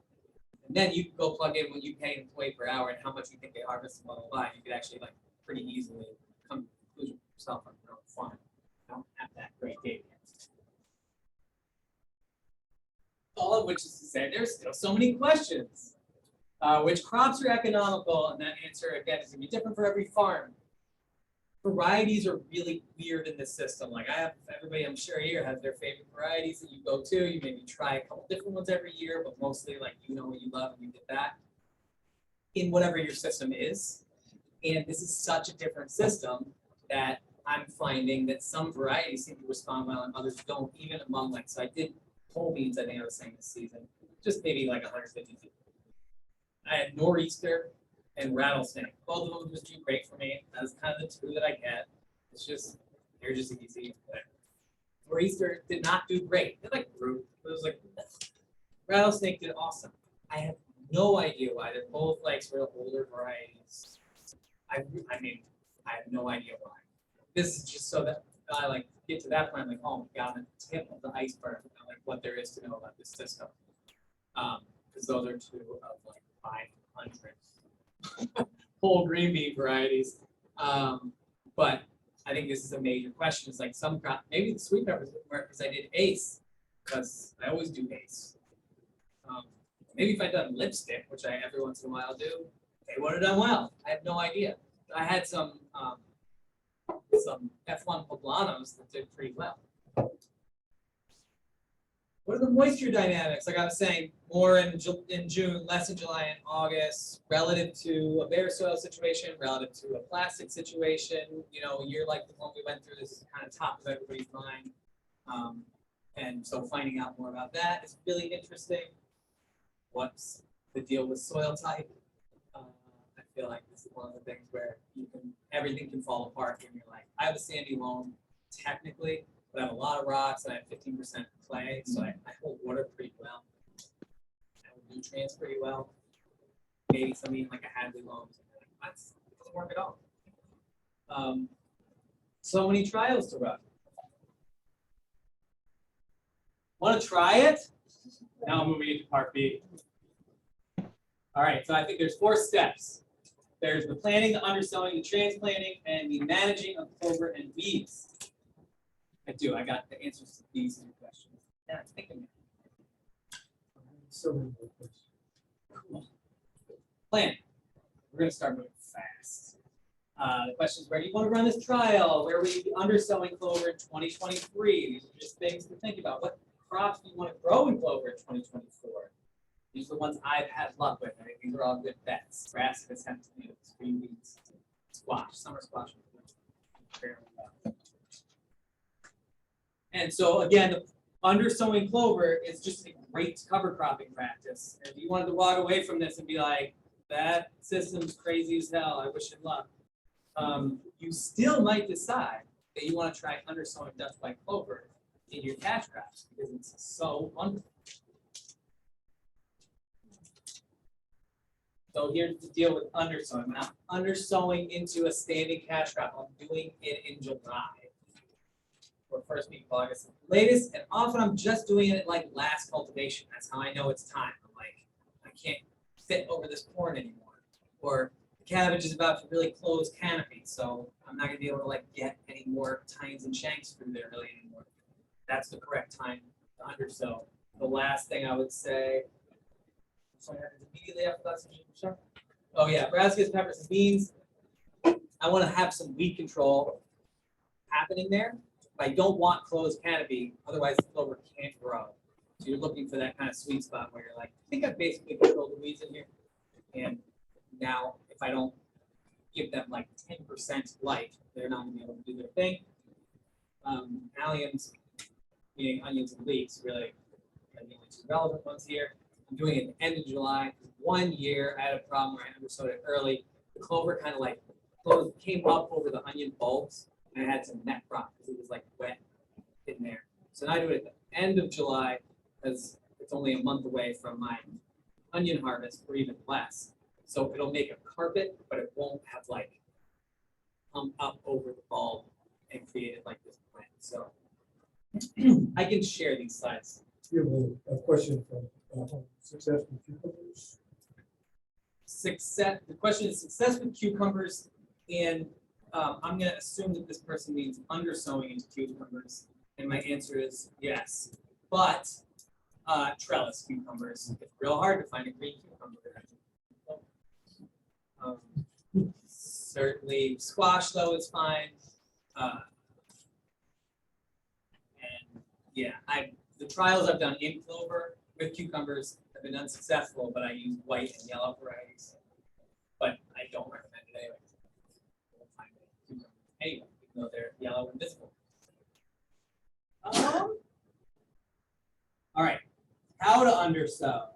And then you can go plug in what you pay an employee per hour and how much you think they harvest, blah, blah, blah. You could actually like pretty easily come to a conclusion yourself on your own farm. I don't have that great data yet. All of which is to say, there's still so many questions. Which crops are economical? And that answer, again, is going to be different for every farm. Varieties are really weird in this system. Like I have, everybody I'm sure here has their favorite varieties that you go to. You maybe try a couple different ones every year, but mostly like you know what you love and you get that in whatever your system is. And this is such a different system that I'm finding that some varieties seem to respond well and others don't, even among like, so I did whole beans, I think I was saying this season, just maybe like 150 people. I had nor'easter and rattlesnake. Both of them just do great for me. That's kind of the two that I get. It's just, they're just easy. Nor'easter did not do great. It like grew. It was like, rattlesnake did awesome. I have no idea why. They're both like sort of older varieties. I mean, I have no idea why. This is just so that I like get to that point, like, oh my God, the tip of the iceberg, like what there is to know about this system. Because those are two of like 500 whole green bean varieties. But I think this is a major question. It's like some crop, maybe the sweet peppers work because I did ACE, because I always do ACE. Maybe if I'd done lipstick, which I every once in a while do, they would have done well. I have no idea. I had some F1 poblanos that did pretty well. What are the moisture dynamics? Like I was saying, more in June, less in July and August, relative to a bare soil situation, relative to a plastic situation. You know, a year like the one we went through, this is kind of top of everybody's mind. And so finding out more about that is really interesting. What's the deal with soil type? I feel like this is one of the things where everything can fall apart when you're like, I have a sandy loam technically, but I have a lot of rocks and I have 15% clay, so I hold water pretty well. I hold nutrients pretty well. Maybe something like a Hadley loam, that doesn't work at all. So many trials to run. Want to try it? Now I'm moving into part B. All right, so I think there's 4 steps. There's the planting, the undersowing, the transplanting, and the managing of clover and weeds. I got the answers to these 2 questions. Yeah, I'm thinking.
So many more questions.
Cool. Plan. We're going to start moving fast. The question is, where do you want to run this trial? Where will you be undersowing clover in 2023? These are just things to think about. What crops do you want to grow in clover in 2024? These are the ones I've had luck with. I think these are all good bets. Brassicas, hemp, tomatoes, green beans, squash, summer squash. And so again, the undersowing clover is just a great cover cropping practice. And if you wanted to walk away from this and be like, that system's crazy as hell, I wish it luck, you still might decide that you want to try undersowing Dutch white clover in your cash crops because it's so wonderful. So here's the deal with undersowing. I'm not undersowing into a standing cash crop. I'm doing it in July or first week of August, latest, and often I'm just doing it like last cultivation. That's how I know it's time. I'm like, I can't fit over this corn anymore, or the cabbage is about to really close canopy, so I'm not gonna be able to like get any more tines and shanks through there really anymore. That's the correct time to undersow. The last thing I would say. So immediately after that, oh yeah, brassicas, peppers, and beans. I want to have some weed control happening there, but I don't want closed canopy, otherwise the clover can't grow. So you're looking for that kind of sweet spot where you're like, I think I've basically controlled the weeds in here. And now if I don't give them like 10% light, they're not gonna be able to do their thing. Alliums, meaning onions and leeks, really are the only 2 relevant ones here. I'm doing it at the end of July. 1 year, I had a problem where I undersowed it early. The clover kind of like came up over the onion bulbs, and I had some neck rot because it was like wet in there. So now I do it at the end of July because it's only a month away from my onion harvest, or even less. So it'll make a carpet, but it won't have like come up over the bulb and create it like this plant. So I can share these slides.
We have a question from Success with Cucumbers.
The question is success with cucumbers, and I'm gonna assume that this person means undersowing into cucumbers, and my answer is yes. But trellis cucumbers, it's real hard to find a green cucumber. Certainly squash though is fine. And yeah, the trials I've done in clover with cucumbers have been unsuccessful, but I use white and yellow varieties. But I don't recommend it anyway. You'll find it anyway, even though they're yellow and visible. All right, how to undersow.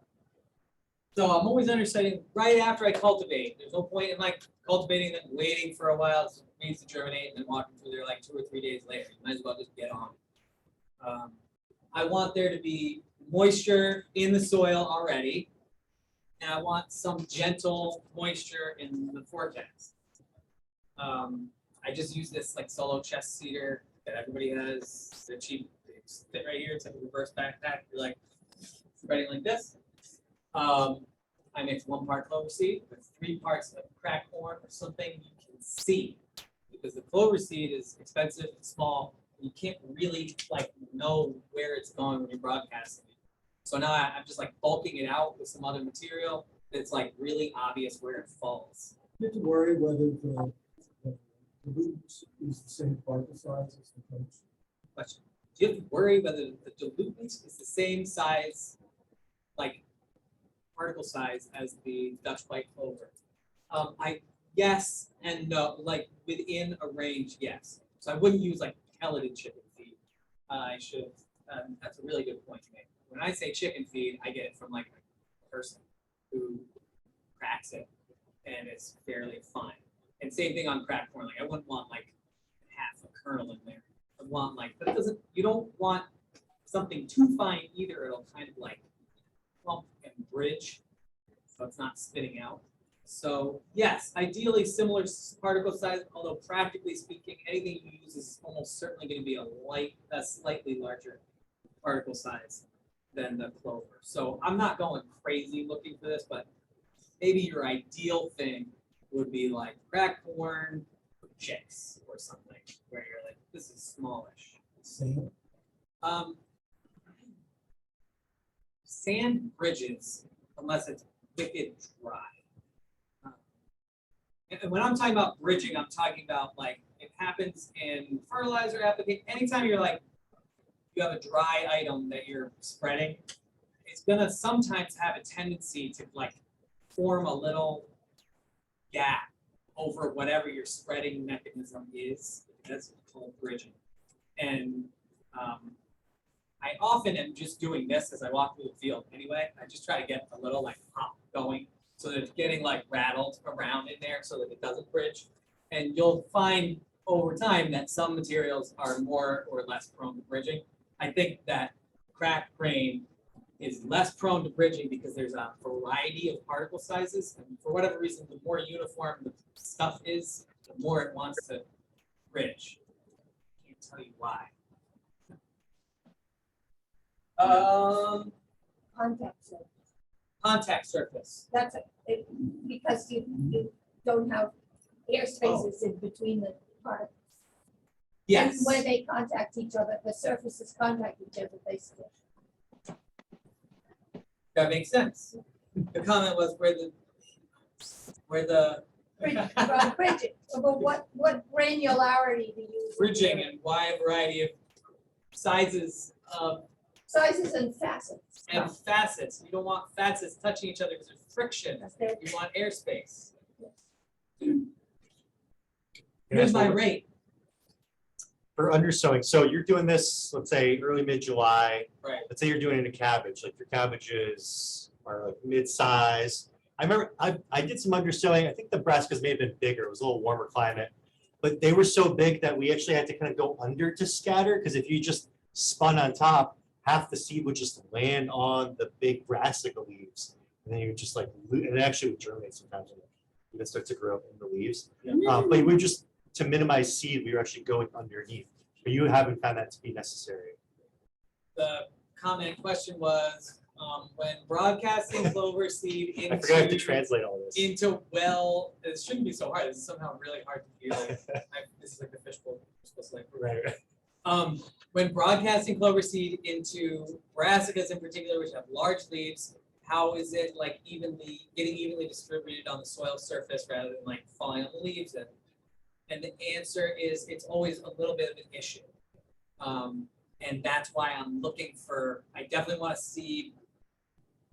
So I'm always undersowing right after I cultivate. There's no point in like cultivating them, waiting for a while for weeds to germinate, and then walking through there like 2 or 3 days later. You might as well just get on. I want there to be moisture in the soil already, and I want some gentle moisture in the forecast. I just use this like solo chest seeder that everybody has. They're cheap. They fit right here. It's like a reverse backpack. You're like spreading like this. I mix 1 part clover seed with 3 parts of cracked corn or something you can see, because the clover seed is expensive and small. And you can't really like know where it's going when you're broadcasting it. So now I'm just like bulking it out with some other material that's like really obvious where it falls.
You have to worry whether the dilute is the same particle size as the coach.
Question: do you have to worry whether the diluent is the same size, like particle size, as the Dutch white clover? Yes and no, like within a range, yes. So I wouldn't use like pelleted chicken feed. I should. That's a really good point to make. When I say chicken feed, I get it from like a person who cracks it, and it's fairly fine. And same thing on cracked corn. Like I wouldn't want like half a kernel in there. I want like, but it doesn't. You don't want something too fine either. It'll kind of like clump and bridge, so it's not spitting out. So yes, ideally similar particle size, although practically speaking, anything you use is almost certainly going to be a slightly larger particle size than the clover. So I'm not going crazy looking for this, but maybe your ideal thing would be like cracked corn chicks or something, where you're like, this is smallish.
Same.
Sand bridges unless it's wicked dry. And when I'm talking about bridging, I'm talking about like it happens in fertilizer application. Anytime you're like, you have a dry item that you're spreading, it's gonna sometimes have a tendency to like form a little gap over whatever your spreading mechanism is. That's called bridging. And I often am just doing this as I walk through the field anyway. I just try to get a little like hop going, so that it's getting like rattled around in there so that it doesn't bridge. And you'll find over time that some materials are more or less prone to bridging. I think that cracked grain is less prone to bridging because there's a variety of particle sizes. And for whatever reason, the more uniform the stuff is, the more it wants to bridge. I can't tell you why.
Contact surface.
Contact surface.
That's it, because you don't have air spaces in between the particles.
Yes.
And when they contact each other, the surfaces contact each other, they stick.
That makes sense. The comment was where the
Bridging, but what granularity do you?
bridging and why a variety of sizes
Sizes and facets.
and facets. You don't want facets touching each other because there's friction.
That's their-
You want airspace.
Can I
Here's
ask
my
one-
rate.
For undersowing, so you're doing this, let's say early mid-July.
Right.
Let's say you're doing it in a cabbage, like your cabbage is are like mid-size. I remember I did some undersowing. I think the brassicas may have been bigger. It was a little warmer climate, but they were so big that we actually had to kind of go under to scatter, because if you just spun on top, half the seed would just land on the big brassica leaves, and then you would just like, and it actually would germinate sometimes, and even start to grow in the leaves. But we just, to minimize seed, we were actually going underneath. But you haven't found that to be necessary.
The comment question was, when broadcasting clover seed
I forgot I have to
into,
translate all this.
well, it shouldn't be so hard. This is somehow really hard to feel. This is like the fishbowl. We're supposed to like,
Right.
when broadcasting clover seed into brassicas in particular, which have large leaves, how is it like getting evenly distributed on the soil surface rather than like falling on the leaves? And the answer is it's always a little bit of an issue. And that's why I'm looking for, I definitely want to see,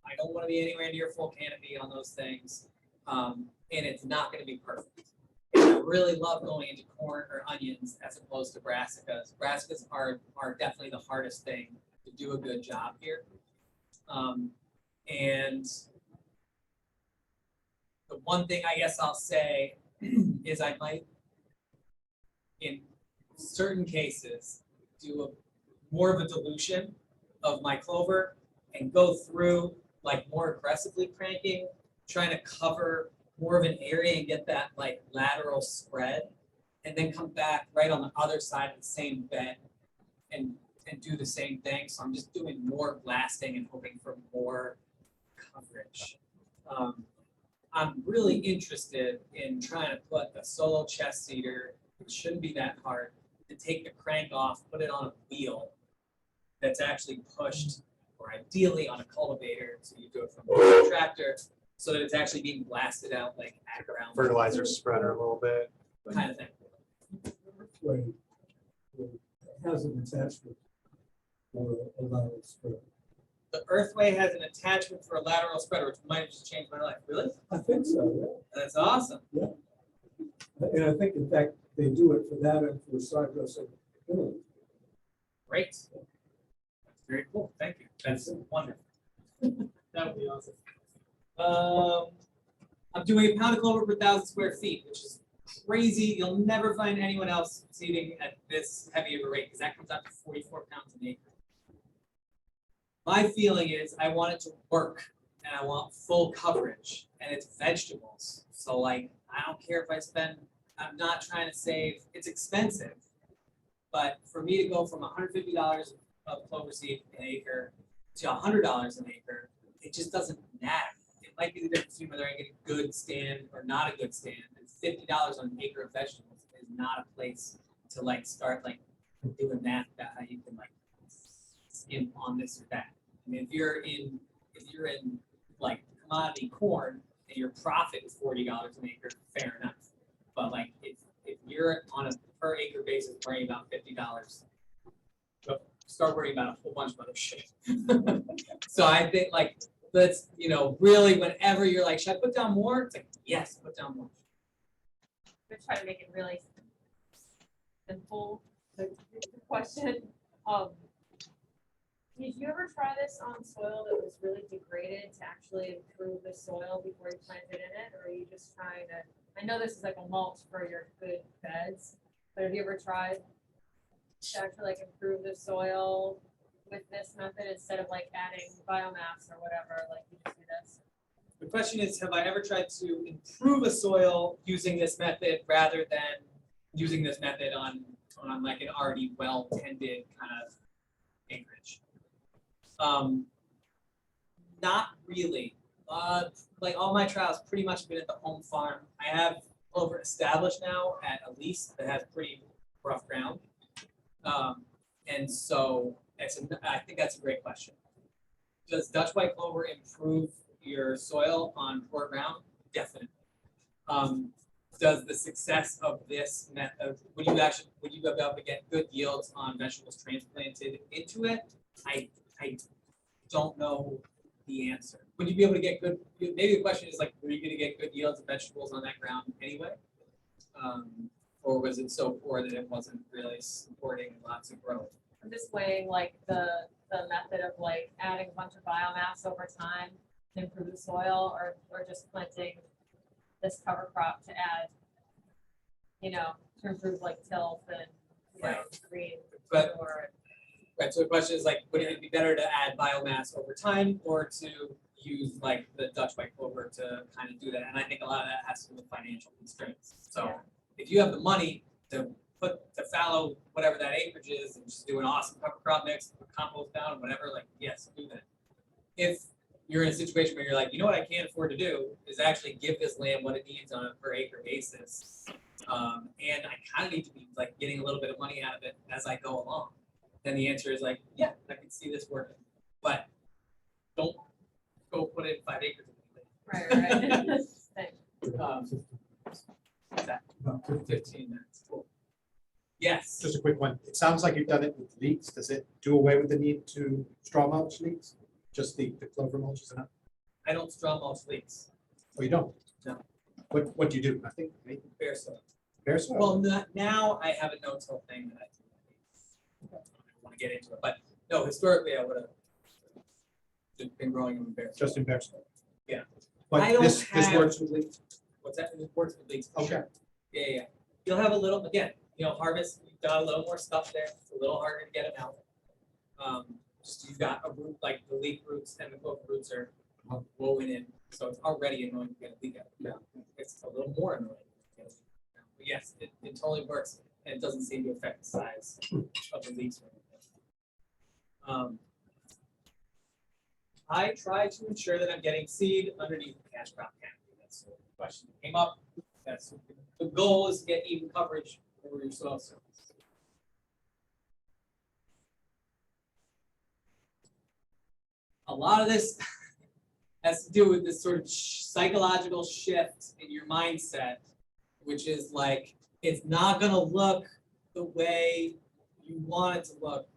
I don't want to be anywhere near full canopy on those things. And it's not going to be perfect. And I really love going into corn or onions as opposed to brassicas. Brassicas are definitely the hardest thing to do a good job here. And the one thing I guess I'll say is I might, in certain cases, do more of a dilution of my clover and go through like more aggressively cranking, trying to cover more of an area and get that like lateral spread, and then come back right on the other side of the same bed and do the same thing. So I'm just doing more blasting and hoping for more coverage. I'm really interested in trying to put a solo chest seeder, it shouldn't be that hard, to take the crank off, put it on a wheel that's actually pushed, or ideally on a cultivator, so you go from a tractor, so that it's actually being blasted out like at ground.
Fertilizer spreader a little bit.
Kind of thing.
Right. It has an attachment for a lateral spread.
The Earthway has an attachment for a lateral spreader, which might have just changed my life. Really?
I think so,
That's awesome.
yeah. And I think, in fact, they do it for that and for side dressing.
Great. That's very cool. Thank you. That's wonderful. That would be awesome. I'm doing a pound of clover per 1,000 square feet, which is crazy. You'll never find anyone else seeding at this heavy of a rate, because that comes out to 44 pounds an acre. My feeling is I want it to work and I want full coverage, and it's vegetables. So like, I don't care if I spend, I'm not trying to save, it's expensive. But for me to go from $150 of clover seed an acre to $100 an acre, it just doesn't matter. It might be the difference between whether I get a good stand or not a good stand. And $50 on an acre of vegetables is not a place to like start like doing that about how you can like skim on this or that. I mean, if you're in like commodity corn and your profit is $40 an acre, fair enough. But like if you're on a per acre basis worrying about $50, start worrying about a whole bunch of other shit. So I think like, let's, really whenever you're like, should I put down more? It's like, yes, put down more.
I'm gonna try to make it really simple. The question, did you ever try this on soil that was really degraded to actually improve the soil before you planted in it? Or are you just trying to, I know this is like a mulch for your good beds, but have you ever tried to actually like improve the soil with this method instead of like adding biomass or whatever, like you just do this?
The question is, have I ever tried to improve a soil using this method rather than using this method on like an already well-tended kind of acreage? Not really. Like all my trials pretty much been at the home farm. I have clover established now at a lease that has pretty rough ground. And so I think that's a great question. Does Dutch white clover improve your soil on poor ground? Definitely. Does the success of this method, would you be able to get good yields on vegetables transplanted into it? I don't know the answer. Would you be able to get good, maybe the question is like, were you gonna get good yields of vegetables on that ground anyway? Or was it so poor that it wasn't really supporting lots of growth?
I'm just weighing like the method of like adding a bunch of biomass over time to improve the soil, or just planting this cover crop to add, you know, to improve like tilth and, you know, green
But-
or.
Right, so the question is like, would it be better to add biomass over time or to use like the Dutch white clover to kind of do that? And I think a lot of that has to do with financial constraints. So
Yeah.
if you have the money to fallow whatever that acreage is and just do an awesome cover crop mix, put compost down, whatever, like, yes, do that. If you're in a situation where you're like, you know what I can't afford to do is actually give this land what it needs on a per acre basis. And I kind of need to be like getting a little bit of money out of it as I go along. Then the answer is like, yeah, I can see this working, but don't go put in 5 acres.
Right.
About
15 minutes. Cool. Yes.
Just a quick one. It sounds like you've done it with leeks. Does it do away with the need to straw mulch leeks? Just the clover mulch is enough?
I don't straw mulch leeks.
Oh, you don't?
No.
What do you do? Nothing? Maybe
Bare soil.
bare soil?
Well, now I have a no-till thing that I do. I don't want to get into it, but no, historically I would have been growing in bare soil.
Just in bare soil?
Yeah. I
But
don't
this
have-
works with leeks?
What's that? It works with leeks. for
Okay.
sure. Yeah. You'll have a little, again, harvest, you've got a little more stuff there. It's a little harder to get them out. Just you've got a root, like the leek roots and the clover roots are woven in, so it's already annoying to get a leek out. Yeah. It's a little more annoying. to get a leek out. But yes, it totally works, and it doesn't seem to affect the size of the leeks. or anything. I try to ensure that I'm getting seed underneath the cash crop canopy. That's the question that came up. That's the goal, is to get even coverage over your soil surface. A lot of this has to do with this sort of psychological shift in your mindset, which is like, it's not gonna look the way you want it to look.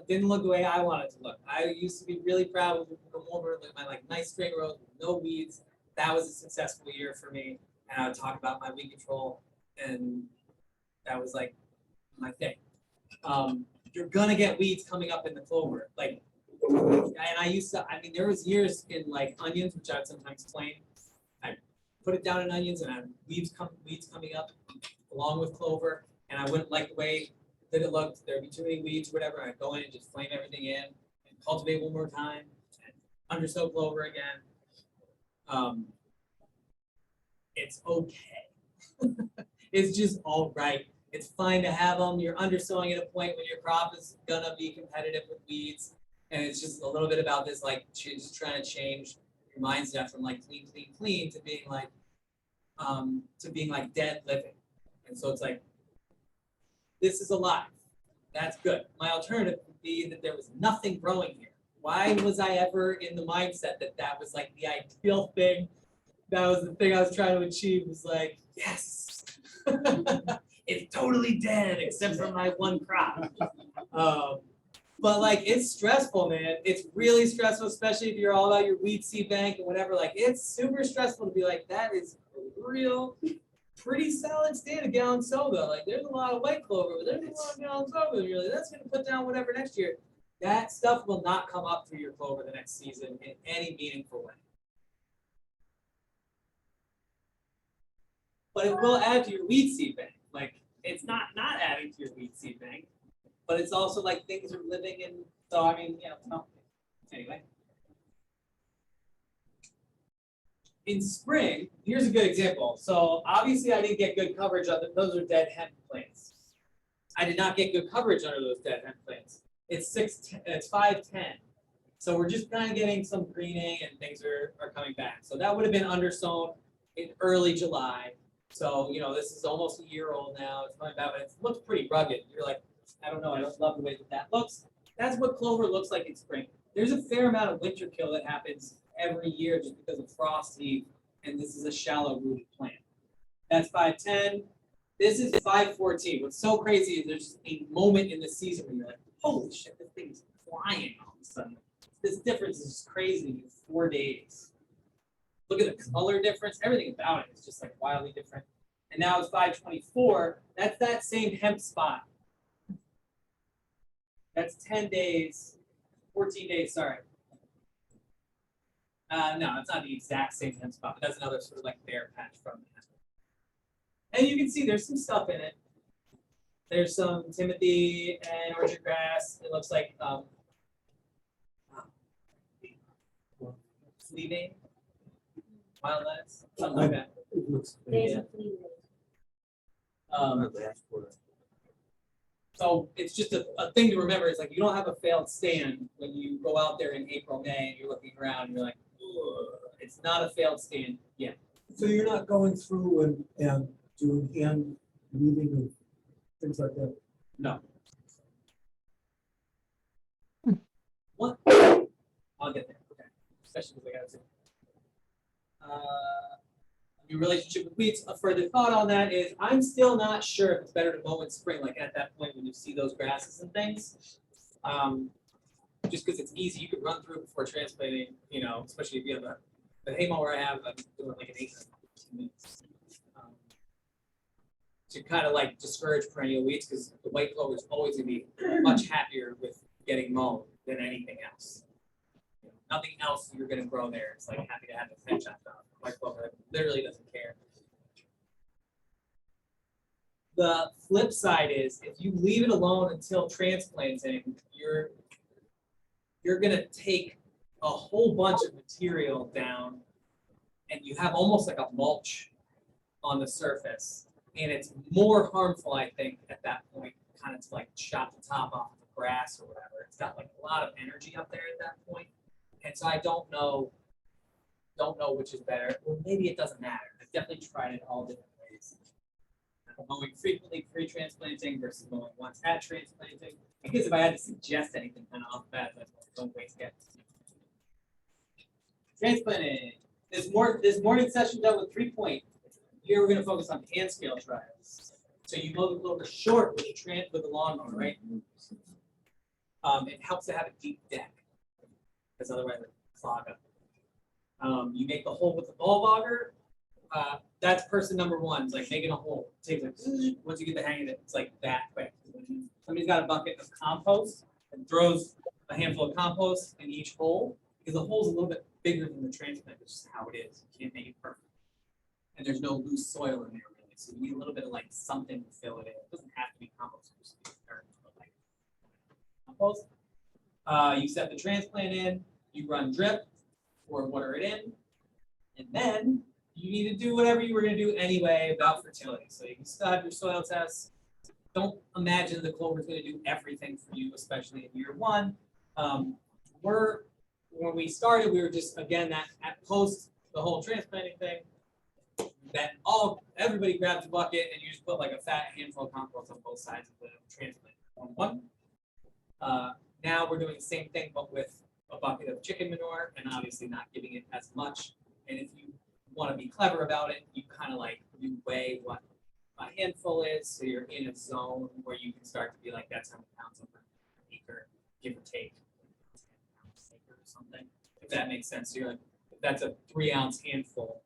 Didn't look the way I want it to look. I used to be really proud of come over, look at my like nice straight rows with no weeds. That was a successful year for me. And I would talk about my weed control, and that was like my thing. You're gonna get weeds coming up in the clover, like, and I mean, there was years in like onions, which I would sometimes plain. I put it down in onions, and I had weeds coming up along with clover, and I wouldn't like the way that it looked. There'd be too many weeds, or whatever. I'd go in and just flame everything in and cultivate one more time, and undersow clover again. It's okay. It's just all right. It's fine to have them. You're undersowing at a point when your crop is gonna be competitive with weeds, and it's just a little bit about this, like just trying to change your mindset from like clean to being like dead living. And so it's like, this is alive. That's good. My alternative would be that there was nothing growing here. Why was I ever in the mindset that that was like the ideal thing? That was the thing I was trying to achieve, was like, yes, it's totally dead except for my one crop. But like, it's stressful, man. It's really stressful, especially if you're all about your weed seed bank and whatever. Like, it's super stressful to be like, that is a real pretty solid stand of gallon soda. Like, there's a lot of white clover, but there's a lot of gallon soda. And you're like, that's gonna put down whatever next year. That stuff will not come up through your clover the next season in any meaningful way. But it will add to your weed seed bank. Like, it's not adding to your weed seed bank, but it's also like things are living in. So I mean, no. Anyway. In spring, here's a good example. So obviously I didn't get good coverage on those are dead hemp plants. I did not get good coverage under those dead hemp plants. It's 5'10". So we're just kind of getting some greening and things are coming back. So that would have been undersown in early July. So, this is almost a year old now. It's coming back, but it looks pretty rugged. You're like, I don't know. I don't love the way that looks. That's what clover looks like in spring. There's a fair amount of winter kill that happens every year just because of frost heat, and this is a shallow rooted plant. That's 5'10". This is 5'14". What's so crazy is there's a moment in the season where you're like, holy shit, this thing is flying all of a sudden. This difference is just crazy in 4 days. Look at the color difference. Everything about it is just like wildly different. And now it's 5'24". That's that same hemp spot. That's 10 days, 14 days, sorry. No, it's not the exact same hemp spot, but that's another sort of like bare patch from that. And you can see there's some stuff in it. There's some timothy and orchard grass. It looks like fleeting, wild lettuce, something like that.
It looks.
There's
Yeah.
a flea.
So it's just a thing to remember. It's like you don't have a failed stand when you go out there in April, May, and you're looking around. And you're like, "Ugh." It's not a failed stand yet.
So you're not going through and doing hand weeding and things like that?
No. What? I'll get there. Okay. Especially because I got to. Your relationship with weeds. A further thought on that is I'm still not sure if it's better to mow in spring, like at that point when you see those grasses and things. Just because it's easy, you could run through it before transplanting, you know, especially if you have the hay mower I have, I'm doing like an 8 to 15 minutes. To kind of like discourage perennial weeds because the white clover is always gonna be much happier with getting mowed than anything else. You know, nothing else you're gonna grow there. It's like happy to have the fence chopped off. White clover literally doesn't care. The flip side is if you leave it alone until transplanting, you're gonna take a whole bunch of material down and you have almost like a mulch on the surface. And it's more harmful, I think, at that point, kind of to like chop the top off of the grass or whatever. It's got like a lot of energy up there at that point. And so I don't know which is better. Well, maybe it doesn't matter. I've definitely tried it all different ways. Mowing frequently pre-transplanting versus mowing once at transplanting. I guess if I had to suggest anything kind of off the bat, like, don't waste gas. Transplanting. This morning session dealt with 3-point. Here we're going to focus on hand scale trials. So you mow the clover short with the lawnmower, right? It helps to have a deep deck because otherwise it clog up. You make the hole with the ball auger. That's person number one. It's like making a hole. It takes like once you get the hang of it, it's like that quick. Somebody's got a bucket of compost and throws a handful of compost in each hole because the hole's a little bit bigger than the transplant, which is how it is. You can't make it perfect. And there's no loose soil in there really. So you need a little bit of like something to fill it in. It doesn't have to be compost. Like compost. You set the transplant in, you run drip or water it in, and then you need to do whatever you were going to do anyway about fertility. So you can still have your soil tests. Don't imagine the clover is going to do everything for you, especially in year one. When we started, we were just again that at post the whole transplanting thing. That everybody grabs a bucket and you just put like a fat handful of compost on both sides of the transplant. One. Now we're doing the same thing, but with a bucket of chicken manure and obviously not giving it as much. And if you want to be clever about it, you kind of like you weigh what a handful is, so you're in a zone where you can start to be like, that's how many pounds of an acre, give or take, 10 pounds an acre or something. If that makes sense, so you're like, if that's a 3-ounce handful.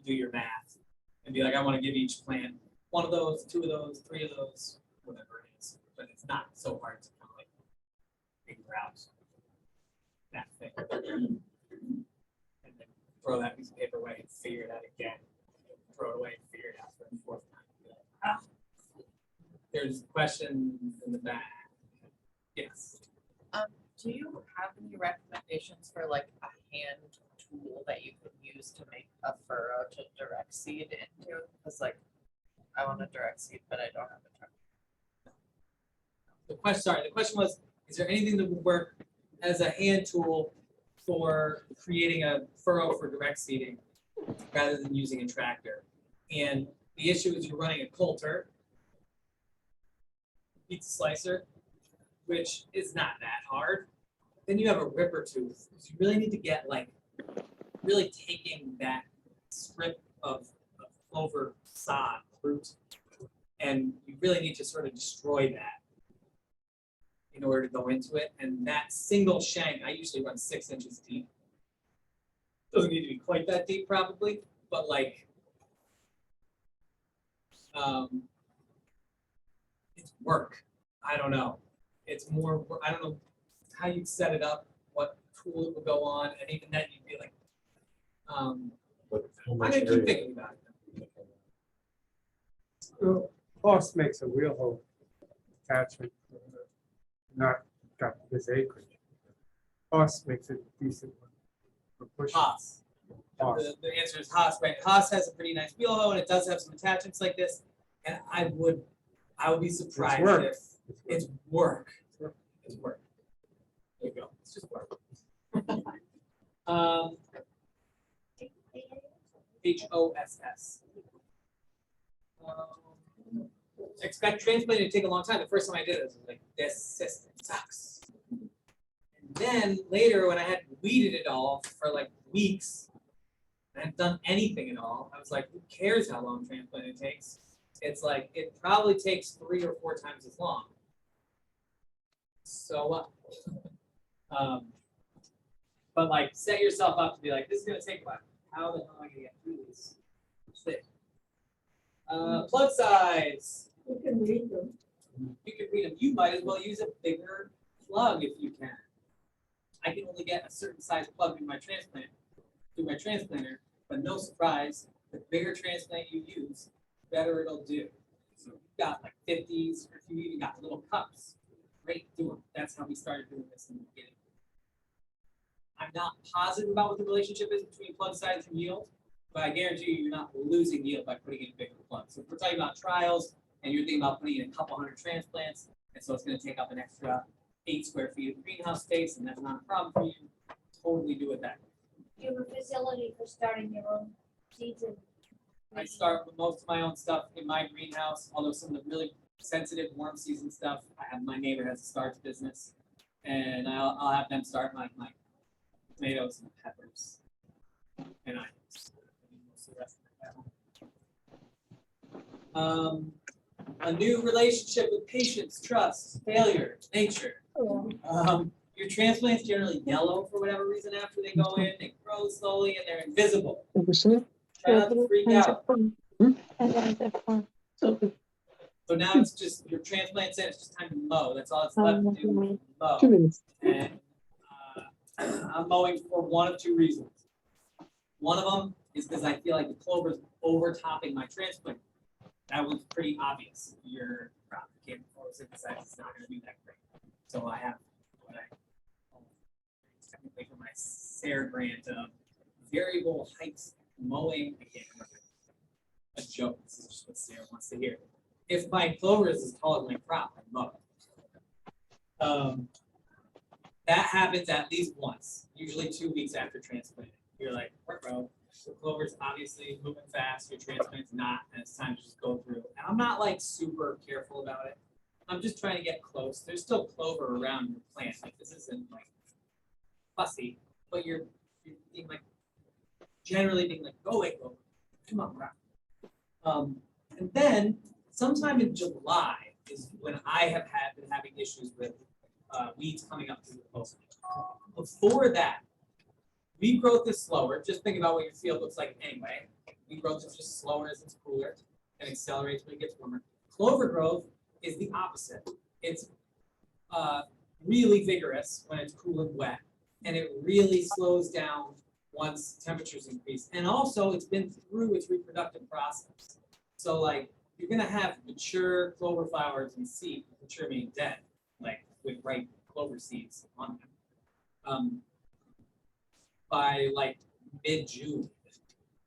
Do your math and be like, I want to give each plant 1 of those, 2 of those, 3 of those, whatever it is. But it's not so hard to kind of like figure out that thing. And then throw that piece of paper away and figure it out again. Throw it away and figure it out for the 4th time. There's questions in the back. Yes.
Do you have any recommendations for like a hand tool that you could use to make a furrow to direct seed into? Because like I want to direct seed, but I don't have a truck.
The question was, is there anything that would work as a hand tool for creating a furrow for direct seeding rather than using a tractor? And the issue is you're running a coulter, pizza slicer, which is not that hard. Then you have a ripper tooth. So you really need to get like really taking that strip of clover sod root, and you really need to sort of destroy that in order to go into it. And that single shank, I usually run 6 inches deep. Doesn't need to be quite that deep probably, but like it's work. I don't know. It's more, I don't know how you'd set it up, what cool it would go on, and even then you'd be like,
But how
I'm
much
gonna keep
area?
thinking about it.
Well, Horse makes a real whole attachment, not got this acreage. Horse makes a decent one. For pushing.
Haas.
Haas.
The answer is Haas, right? Haas has a pretty nice wheel hoe, and it does have some attachments like this. And I would be surprised
work.
if it's work. It's work. There you go. It's just work. HOSS. Expect transplanting to take a long time. The first time I did it, I was like, this system sucks. And then later, when I had weeded it all for like weeks, and I hadn't done anything at all, I was like, who cares how long transplanting takes? It's like, it probably takes 3 or 4 times as long. So what? But like, set yourself up to be like, this is gonna take a while. How the hell am I gonna get through this? Thick. Plug size.
You can read them.
You can read them. You might as well use a bigger plug if you can. I can only get a certain size plug through my transplanter, but no surprise, the bigger transplant you use, the better it'll do. So you've got like 50s, or if you even got little cups, great, do them. That's how we started doing this in the beginning. I'm not positive about what the relationship is between plug size and yield, but I guarantee you, you're not losing yield by putting in bigger plugs. So if we're talking about trials, and you're thinking about putting in a couple hundred transplants, and so it's going to take up an extra 8 square feet of greenhouse space, and that's not a problem for you, totally do it that way.
Do you have a facility for starting your own seeds and?
I start with most of my own stuff in my greenhouse, although some of the really sensitive warm season stuff, my neighbor has a starch business, and I'll have them start my tomatoes and peppers and onions. Most of the rest of it. A new relationship with patience, trust, failure, nature. Your transplants generally yellow for whatever reason after they go in. They grow slowly and they're invisible. Try not to freak out. So now it's just your transplant's in. It's just time to mow. That's all it's left to do. Mow.
2 minutes.
And I'm mowing for one of 2 reasons. One of them is because I feel like the clover's overtopping my transplant. That was pretty obvious. Your crop became photosynthesized. It's not going to do that great. So I have what I technically for my SARE grant variable height mowing. I can't remember. A joke. This is just what Sarah wants to hear. If my clover is as tall as my crop, I mow it. That happens at least once, usually 2 weeks after transplanting. You're like, bro, the clover's obviously moving fast, your transplant's not, and it's time to just go through. And I'm not like super careful about it. I'm just trying to get close. There's still clover around your plant. Like this isn't like fussy, but you're being like, generally being like, go away, clover. Come on, bro. And then sometime in July is when I have been having issues with weeds coming up through the clover. Before that, weed growth is slower. Just think about what your field looks like anyway. Weed growth is just slower as it's cooler and accelerates when it gets warmer. Clover growth is the opposite. It's really vigorous when it's cool and wet, and it really slows down once temperatures increase. And also, it's been through its reproductive process. So, like, you're gonna have mature clover flowers and seed, mature meaning dead, like with ripe clover seeds on them. By like mid-June.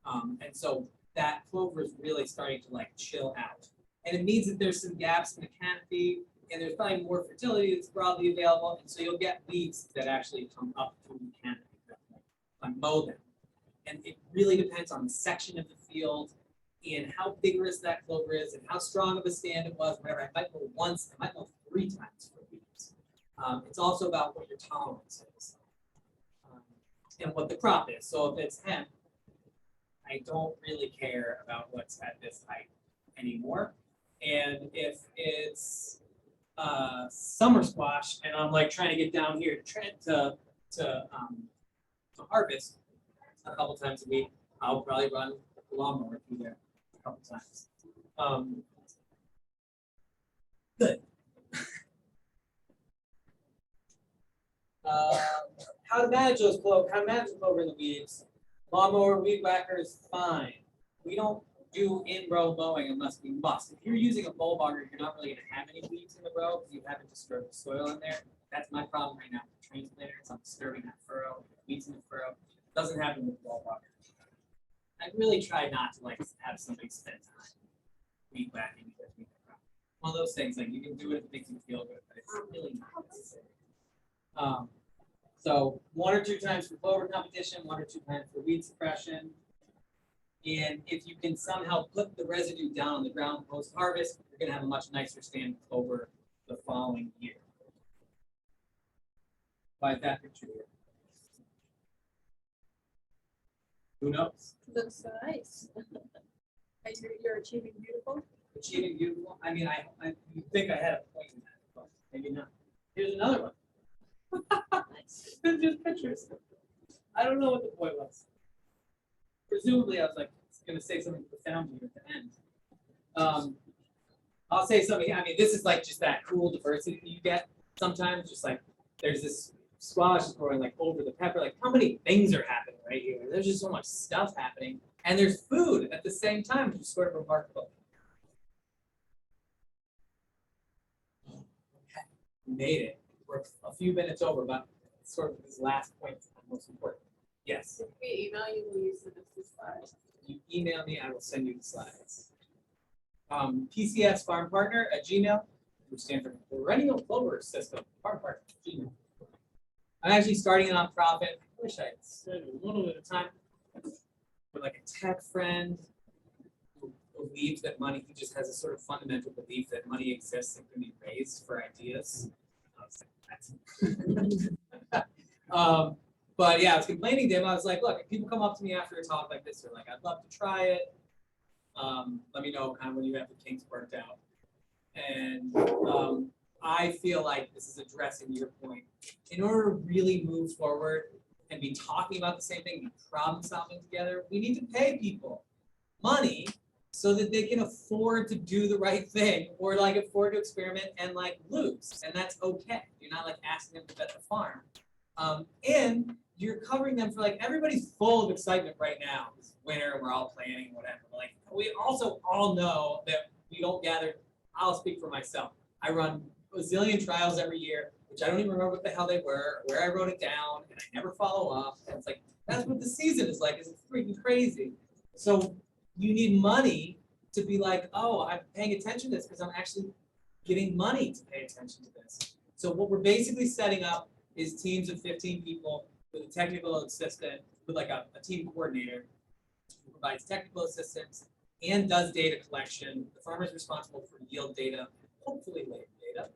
And so that clover is really starting to like chill out. And it means that there's some gaps in the canopy and there's probably more fertility that's broadly available. And so you'll get weeds that actually come up through the canopy. I mow them. And it really depends on the section of the field and how vigorous that clover is and how strong of a stand it was, whatever. I might mow once, I might mow 3 times for weeds. It's also about what your tolerance is. And what the crop is. So if it's hemp, I don't really care about what's at this height anymore. And if it's summer squash and I'm like trying to get down here to harvest a couple times a week, I'll probably run the lawnmower through there a couple times. Good. How to manage those clover, how to manage the clover in the weeds. Lawnmower, weed whacker is fine. We don't do in-row mowing unless we must. If you're using a bull bogger, you're not really gonna have any weeds in the row because you haven't disturbed the soil in there. That's my problem right now with the transplanters. I'm disturbing that furrow, weeds in the furrow. Doesn't happen with bull bogger. I really try not to like have somebody spend time weed whacking because we have a problem. One of those things, like you can do it if it makes you feel good, but it's really not necessary. So 1 or 2 times for clover competition, 1 or 2 times for weed suppression. And if you can somehow put the residue down on the ground post-harvest, you're gonna have a much nicer stand of clover the following year. Why is that picture here? Who knows?
Looks so nice. And you're achieving beautiful.
Achieving beautiful. I mean, you think I had a point in that, but maybe not. Here's another one. Just pictures. I don't know what the point was. Presumably, I was like going to say something profound here at the end. I'll say something. I mean, this is like just that cool diversity that you get sometimes. Just like there's this squash growing like over the pepper. Like how many things are happening right here? There's just so much stuff happening, and there's food at the same time, which is sort of remarkable. Okay, we made it. We're a few minutes over, but sort of this last point is most important. Yes.
If we email you, will you send us the slides?
You email me, I will send you the slides. PCS Farm Partner at Gmail, which stands for Perennial Clover System, Farm Partner at Gmail. I'm actually starting a nonprofit. I wish I had said a little bit of time. With like a tech friend who believes that money, he just has a sort of fundamental belief that money exists and can be raised for ideas. But yeah, I was complaining to him. I was like, look, if people come up to me after a talk like this, they're like, I'd love to try it. Let me know kind of when you have the kinks worked out. And I feel like this is addressing your point. In order to really move forward and be talking about the same thing, be problem solving together, we need to pay people money so that they can afford to do the right thing or like afford to experiment and like lose. And that's okay. You're not like asking them to bet the farm. And you're covering them for like, everybody's full of excitement right now. It's winter and we're all planning, whatever. But like, we also all know that we don't gather. I'll speak for myself. I run a zillion trials every year, which I don't even remember what the hell they were, where I wrote it down, and I never follow up. And it's like, that's what the season is like. It's freaking crazy. So you need money to be like, oh, I'm paying attention to this because I'm actually getting money to pay attention to this. So what we're basically setting up is teams of 15 people with a technical assistant, with like a team coordinator who provides technical assistance and does data collection. The farmer is responsible for yield data, hopefully labor data.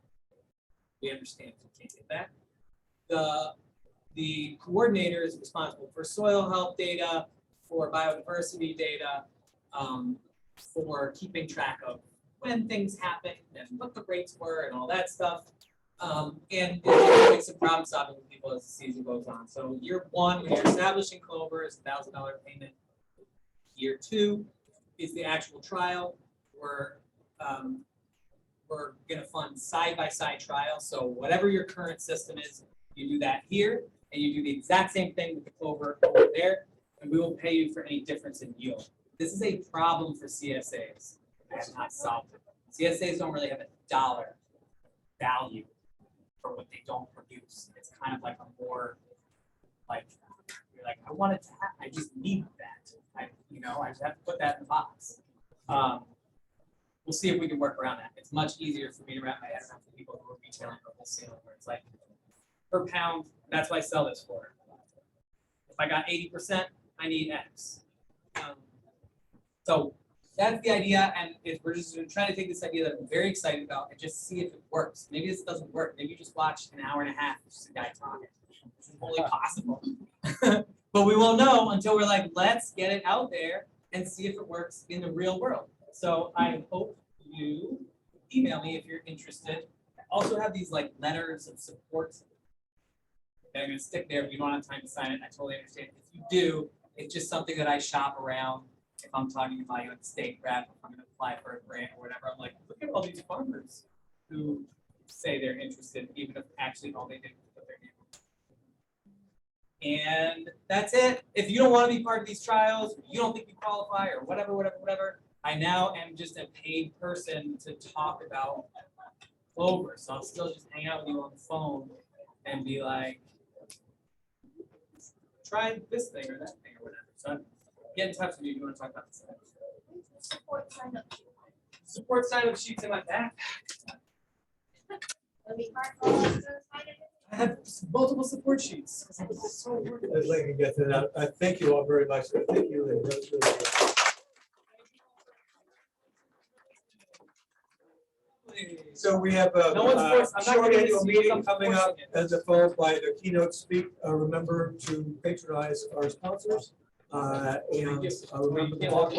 We understand we can't get that. The coordinator is responsible for soil health data, for biodiversity data, for keeping track of when things happen and what the rates were and all that stuff. And doing some problem solving with people as the season goes on. So year 1, when you're establishing clover, is $1,000 payment. Year 2 is the actual trial. We're going to fund side-by-side trials. So whatever your current system is, you do that here, and you do the exact same thing with the clover over there, and we will pay you for any difference in yield. This is a problem for CSAs. I have not solved it. CSAs don't really have a dollar value for what they don't produce. It's kind of like a more like, you're like, I want it to happen. I just need that. I just have to put that in the box. We'll see if we can work around that. It's much easier for me to wrap my head around for people who are retailing or wholesaling, where it's like per pound, that's what I sell this for. If I got 80%, I need X. So that's the idea, and we're just trying to take this idea that I'm very excited about and just see if it works. Maybe this doesn't work. Maybe you just watch an hour and a half of just a guy talking. This is totally possible. But we won't know until we're like, let's get it out there and see if it works in the real world. So I hope you email me if you're interested. I also have these like letters of support that I'm going to stick there. If you don't have time to sign it, I totally understand. If you do, it's just something that I shop around. If I'm talking about you at the state rep, if I'm going to apply for a grant or whatever, I'm like, look at all these farmers who say they're interested, even if actually all they did was put their name And that's it. If you don't want to be part of these trials, or you don't think you qualify, or whatever, I now am just a paid person to talk about Clover. So I'll still just hang out with you on the phone and be like, try this thing or that thing or whatever. So get in touch with me if you want to talk about this.
Support sign up.
Support sign-up sheets in my back.
It'll be hard for us to sign it.
I have multiple support sheets.
I'd like to get to that. I thank you all very much. Thank you. And that's really good. So we have a
No one's forced- I'm not
short
gonna
annual
see
meeting
I'm
coming up
forcing it.
as a followed by the keynote speak. Remember to patronize our sponsors. And remember the walk.